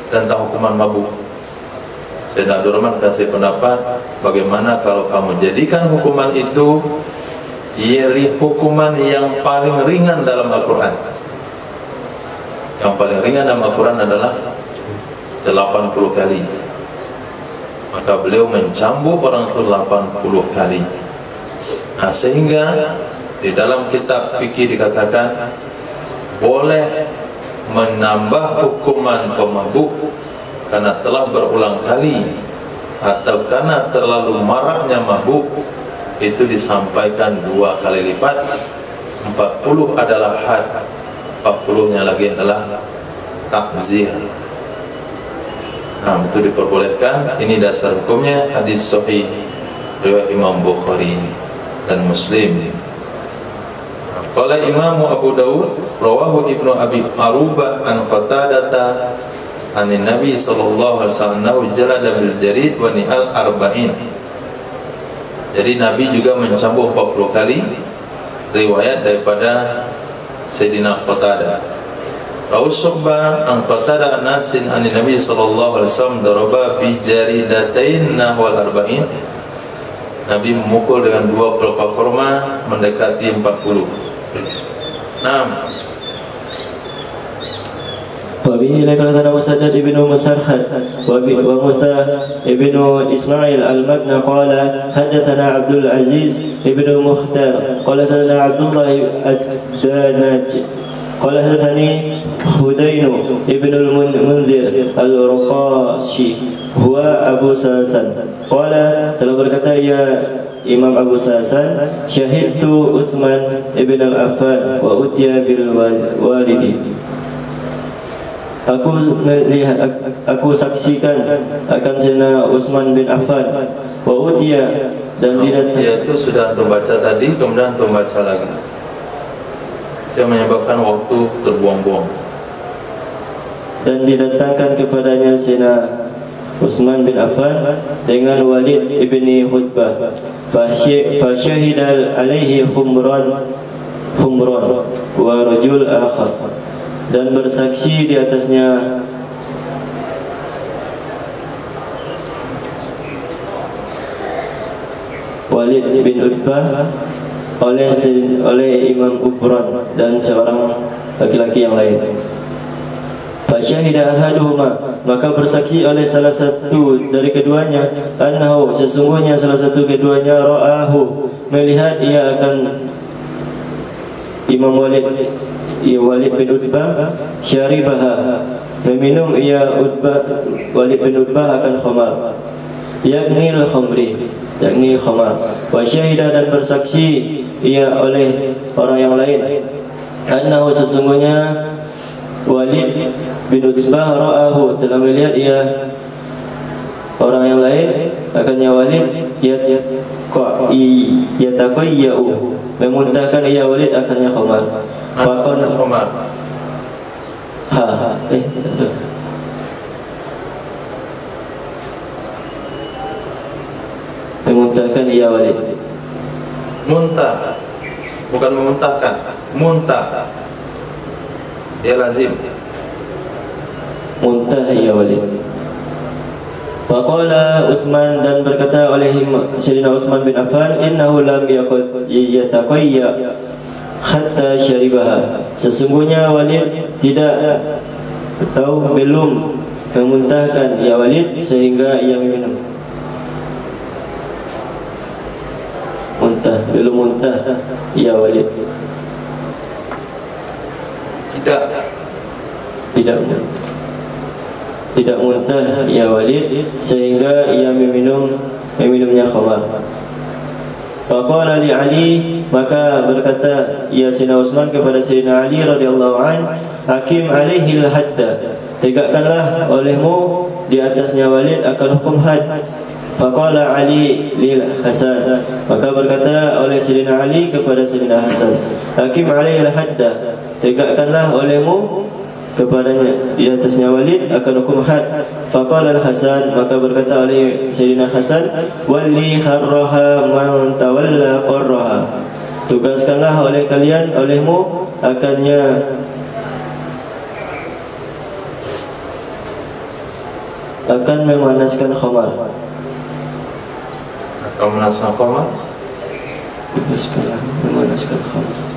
tentang hukuman mabuk? Sayyidina Abdul Rahman kasih pendapat, bagaimana kalau kamu jadikan hukuman itu ialah hukuman yang paling ringan dalam Al-Quran. Yang paling ringan dalam Al-Quran adalah 80 kali. Maka beliau mencambuk orang itu 80 kali. Nah, sehingga di dalam kitab fikih dikatakan boleh menambah hukuman pemabuk karena telah berulang kali atau karena terlalu maraknya mabuk, itu disampaikan 2 kali lipat. 40 adalah had, 40-nya lagi adalah takzir. Nah, itu diperbolehkan. Ini dasar hukumnya, hadis sahih riwayat Imam Bukhari dan Muslim. Qala Imam Abu Dawud rawahu Ibnu Abi Arubah an Qatadata an Nabi sallallahu alaihi wasallam jalada bil jarid wa ni'al arba'in. Jadi Nabi juga mencambuk 40 kali, riwayat daripada Sayyidina Qatadah. Rausubba an Qatadah an-Nasin an Nabi sallallahu alaihi wasallam daraba bi jaridatain nahwal arba'in. Nabi memukul dengan 2 pelepah kurma mendekati 40. Naam. Wabihi laqad Musaddad ibnu Musarhad wa Musa ibnu Ismail al-Magna qala hadatsana Abdul Aziz ibnu Mukhtar qala hadatsana Abdullah ad-Danaj qala hadatsani Hudainu ibnu al-Munzir al-Ruqashi huwa Abu Sasan qala telah berkata ya Imam Abu Sasan, syahidtu Utsman ibn al-Affan wa utiya bil walidi. Aku saksikan akan Sayyidina Utsman bin Affan wa utiya, dan dia itu sudah antum baca tadi, kemudian antum baca lagi. Dia menyebabkan waktu terbuang-buang. Dan didatangkan kepadanya Sayyidina Utsman bin Affan dengan Walid ibni Hutbah. Fasyahida alaihi humran wa rajul akhar, dan bersaksi di atasnya Walid bin Utbah oleh Imam Ubran dan seorang laki-laki yang lain. Fasyahida ahaduhuma, maka bersaksi oleh salah satu dari keduanya, annahu, sesungguhnya salah satu keduanya, ra'ahu, melihat ia akan Imam Walid bin Utbah, syaribaha, meminum ia Walid bin Utbah akan khamar, yakni al-khamri, yakni khamar. Wa syahida, dan bersaksi ia oleh orang yang lain, annahu, sesungguhnya Walid bin Utbah ra'ahu, telah melihat ia orang yang lain akannya Walid yataqayyau, memuntahkan ia Walid akannya khamar. Memuntahkan ia Walid. Muntah, bukan memuntahkan, muntah. Dia lazim. Muntah ia Walid. Faqala Utsman, dan berkata oleh Sayyidina Utsman bin Affan, innahu lam yataqayya hatta syaribaha, sesungguhnya Walid tidak tahu, belum memuntahkan ia Walid sehingga ia minum. Belum muntah ia Walid. Tidak muntah ia Walid sehingga ia meminumnya khamar. Faqala li Ali, maka berkata ia Sayyidina Utsman kepada Sayyidina Ali radhiyallahu an, hakim alaihi al-hadda, tegakkanlah olehmu di atasnya Walid akan hukum had. Faqala Ali lil Hasan, maka berkata oleh Sayyidina Ali kepada Sayyidina Hasan, hakim alaihi hadda, tegakkanlah olehmu kepadanya di atasnya Walid akan hukum had. Faqala al-Hasan, maka berkata oleh Sayyidina Hasan, walli harraha man tawalla qarraha, tugaskanlah oleh kalian olehmu akan memanaskan khamar. Memanaskan khamar? Tugaskanlah memanaskan khamar.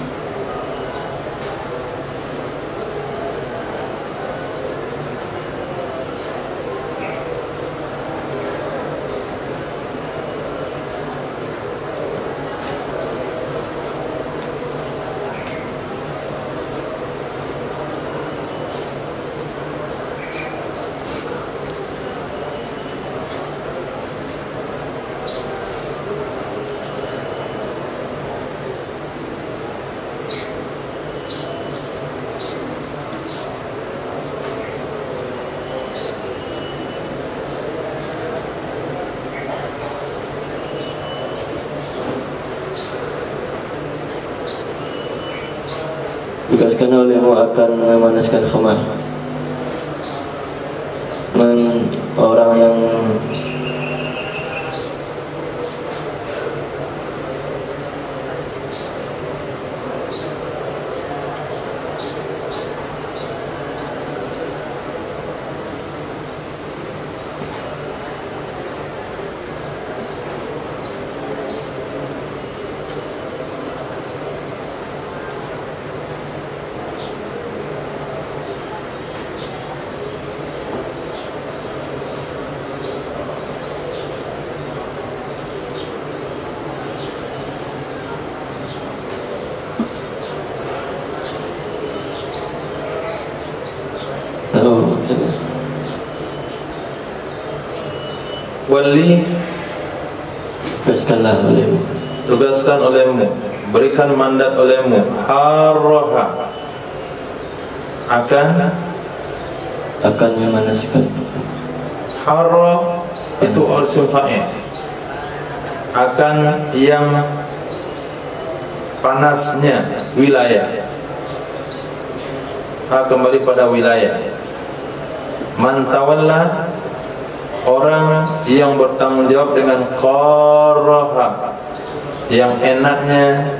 Tugaskan olehmu akan memanaskan khamar. Orang yang Wali, tugaskan olehmu, berikan mandat olehmu, harroha, akan memanaskan. Harro itu isim fa'il, akan yang panasnya wilayah. Kembali pada wilayah. Man tawalla, orang yang bertanggung jawab dengan qarraha, yang enaknya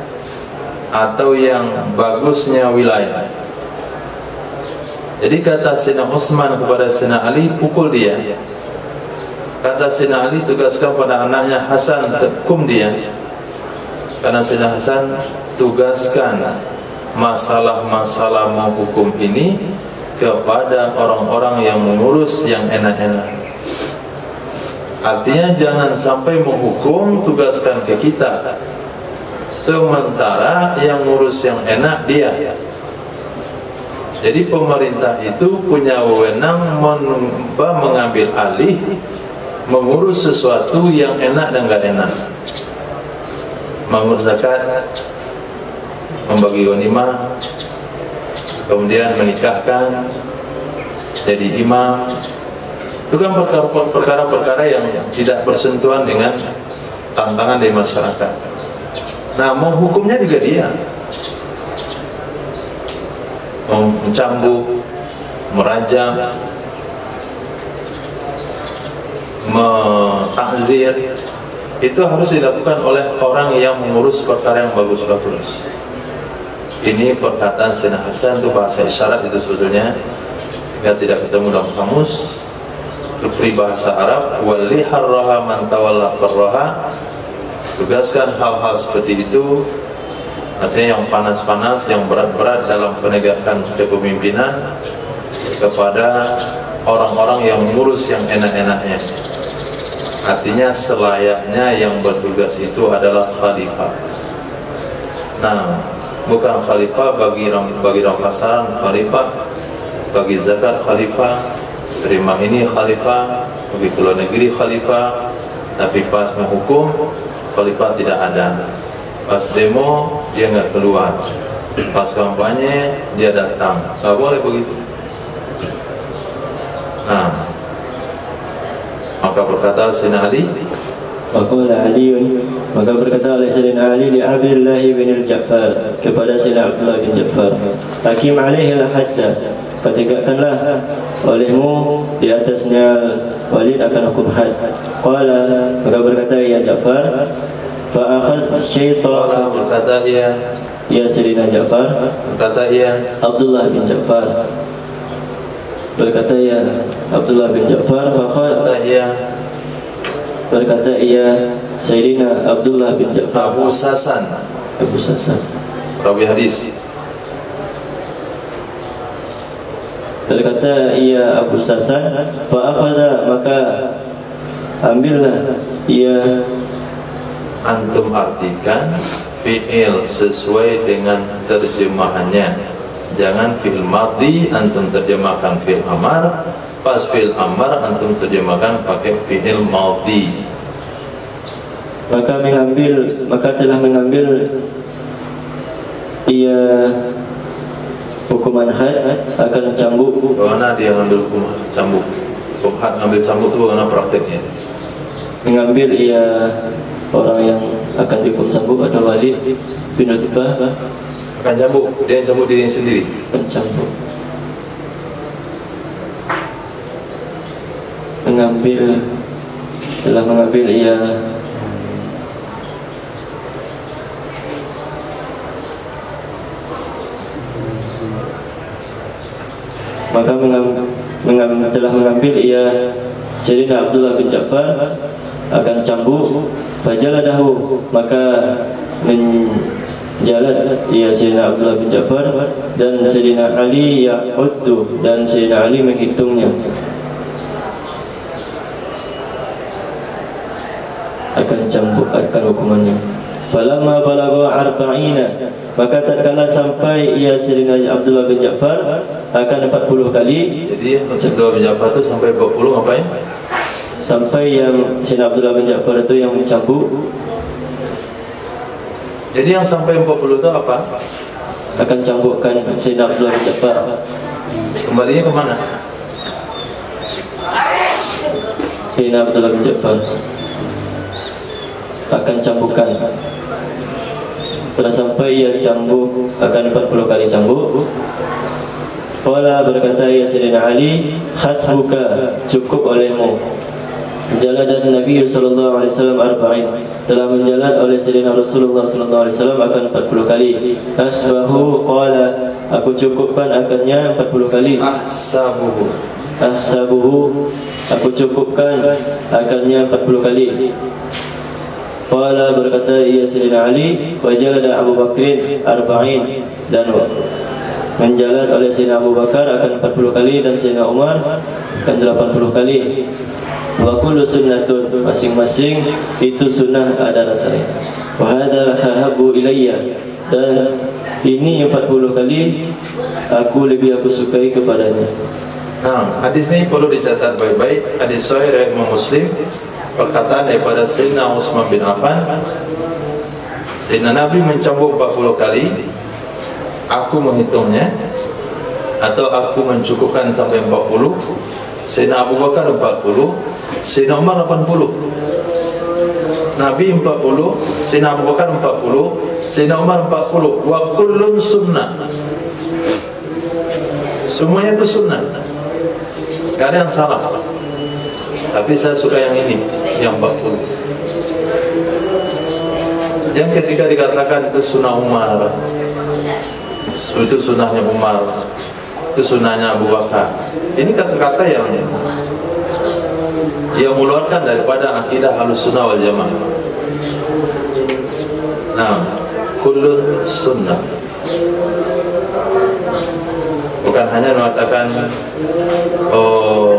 atau yang bagusnya wilayah. Jadi kata Sayyidina Utsman kepada Sayyidina Ali, pukul dia. Kata Sayyidina Ali, tugaskan pada anaknya Hasan, tekum dia. Karena Sayyidina Hasan, tugaskan masalah-masalah menghukum ini kepada orang-orang yang mengurus yang enak-enak. Artinya jangan sampai menghukum tugaskan ke kita, sementara yang ngurus yang enak dia. Jadi pemerintah itu punya wewenang mengambil alih, mengurus sesuatu yang enak dan gak enak. Mengurus zakat, membagi ghanimah, kemudian menikahkan, jadi imam. Itu kan perkara-perkara yang tidak bersentuhan dengan tantangan dari masyarakat. Nah, menghukumnya juga dia, mencambuk, merajam, mentakzir, itu harus dilakukan oleh orang yang mengurus perkara yang bagus-bagus. Ini perkataan Sayyidina Hasan, itu bahasa isyarat itu sebetulnya. Jika tidak ketemu dalam kamus peribahasa Arab, wali harraha man tawalla qarraha, tugaskan hal-hal seperti itu, artinya yang panas-panas, yang berat-berat dalam penegakan kepemimpinan, kepada orang-orang yang mengurus yang enak-enaknya. Artinya selayaknya yang bertugas itu adalah khalifah. Nah, bukan khalifah bagi pasaran, khalifah bagi zakat, khalifah terima ini, khalifah bagi keluar negeri, khalifah. Tapi pas menghukum, khalifah tidak ada. Pas demo dia nggak keluar, pas kampanye dia datang. Nggak boleh begitu. Nah, Maka berkata Sayyidina Ali, Waqala Aliun, maka berkata oleh Sayyidina Ali li Abdullah bin Al-Ja'far, kepada Sayyidina Abdullah bin Ja'far, hakim alaihi al-hadda, tegakkanlah olehmu di atasnya Walid akan hukum had. Qala, maka berkata ya Ja'far, fa akhadh syaitan, berkata ya Sayyidina Ja'far, berkata Abdullah bin Ja'far, berkata ya Abdullah bin Ja'far, berkata iya Sayyidina Abdullah bin Ja'far, Abu Sasan, rawi hadis, berkata ia Abu Sasan, fa akhadha, maka ambillah ia. Antum artikan fi'il sesuai dengan terjemahannya. Jangan fi'il madhi antum terjemahkan fi'il amar, pas fi'il amar antum terjemahkan pakai fi'il madhi. Maka telah mengambil ia hukuman had akan cambuk. Bagaimana dia ngambil hukum cambuk? Hukum had ngambil cambuk itu bagaimana prakteknya? Mengambil ia orang yang akan dihukum cambuk adalah Walid bin Utbah, akan cambuk, dia yang cambuk dirinya sendiri. Pencambuk telah mengambil ia telah mengambil ia Sayyidina Abdullah bin Ja'far akan cambuk. Fajaladahu, maka menjalat ia Sayyidina Abdullah bin Ja'far, dan Sayyidina Ali ya'uddu, dan Sayyidina Ali menghitungnya, akan cambuk, akan hukumannya. Falamma balagha arba'ina, maka tatkala sampai ia Sayyidina Abdullah bin Ja'far akan 40 kali. Jadi Abdullah bin Ja'far itu sampai 40 ngapain? Sampai yang Sayyidina Abdullah bin Ja'far itu yang mencambuk. Jadi yang sampai 40 itu apa? Akan cambukkan Sayyidina Abdullah bin Ja'far. Kembalinya kemana? Sayyidina Abdullah bin Ja'far akan cambukan. Pada sampai ia cambuk, akan 40 kali cambuk. Qala, berkata ya Sayyidina Ali, hasbuka, cukup olehmu. Jaladan Nabi sallallahu alaihi wasallam arba'in, telah menjalan oleh Sayyidina Rasulullah sallallahu alaihi wasallam akan 40 kali. Asbahu, qala, aku cukupkan akannya 40 kali. Ahsabuhu, aku cukupkan akannya 40 kali. Qala, berkata ia Sayyidina Ali, wa jalada Abu Bakrin arba'in, dan menjalan oleh Sayyidina Abu Bakar akan 40 kali, dan Sayyidina Umar akan 80 kali. Wa kullu sunnatun, masing-masing itu sunnah adalah saya. Wa hadza hahabu ilayya, dan ini 40 kali aku sukai kepadanya. Nah, hadis ini perlu dicatat baik-baik. Hadis sahih riwayat Imam Muslim, perkataan daripada Sayyidina Utsman bin Affan, Sayyidina Nabi mencambuk 40 kali, aku menghitungnya, atau aku mencukupkan sampai 40. Sayyidina Abu Bakar 40, Sayyidina Umar 80. Nabi 40, Sayyidina Abu Bakar 40, Sayyidina Umar 40. Wa kullun sunnah, semuanya itu sunnah, gak ada yang salah. Tapi saya suka yang ini, yang 40. Yang ketika dikatakan itu sunnah Umar, itu sunnahnya Umar, itu sunnahnya Abu Bakar, ini kata-kata yang mengeluarkan daripada akidah Ahlussunnah wal Jamaah. Nah, kullun sunnah, bukan hanya mengatakan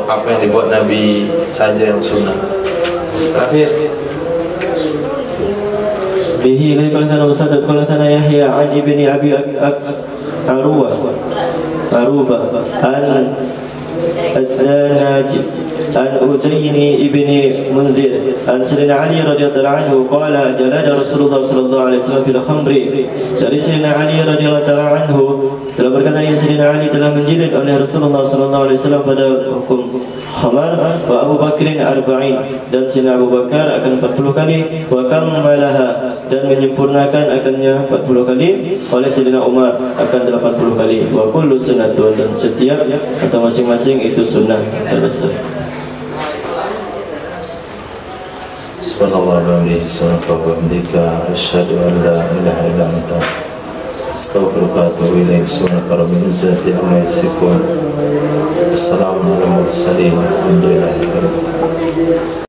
apa yang dibuat Nabi saja yang sunnah. Terakhir, bihi qala Ustaz qala Yahya an ibni Abi Aruba an Ad-Danaji an Udayni ibni Munzir an Sayyidina Ali radhiyallahu anhu qala jalada Rasulullah sallallahu alaihi wasallam fil khamri. Dari Sayyidina Ali radhiyallahu anhu Telah berkata yang Sayyidina Ali telah menjilid oleh Rasulullah sallallahu alaihi wasallam pada hukum khamar, wa Abu Bakrin arba'in, dan Sayyidina Abu Bakar akan 40 kali, wa kammalaha, dan menyempurnakan akannya 40 kali, oleh Sayyidina Umar akan 80 kali, wa kullu sunnatun, dan setiap atau masing-masing itu sunnah terbesar. Subhanallah wa bihamdihi, subhanallah wa bihamdika, asyhadu an la ilaha illa anta, astaghfiruka wa atubu ilaik. Subhanaka rabbil izzati amma yasifun, assalamu alaikum warahmatullahi wabarakatuh.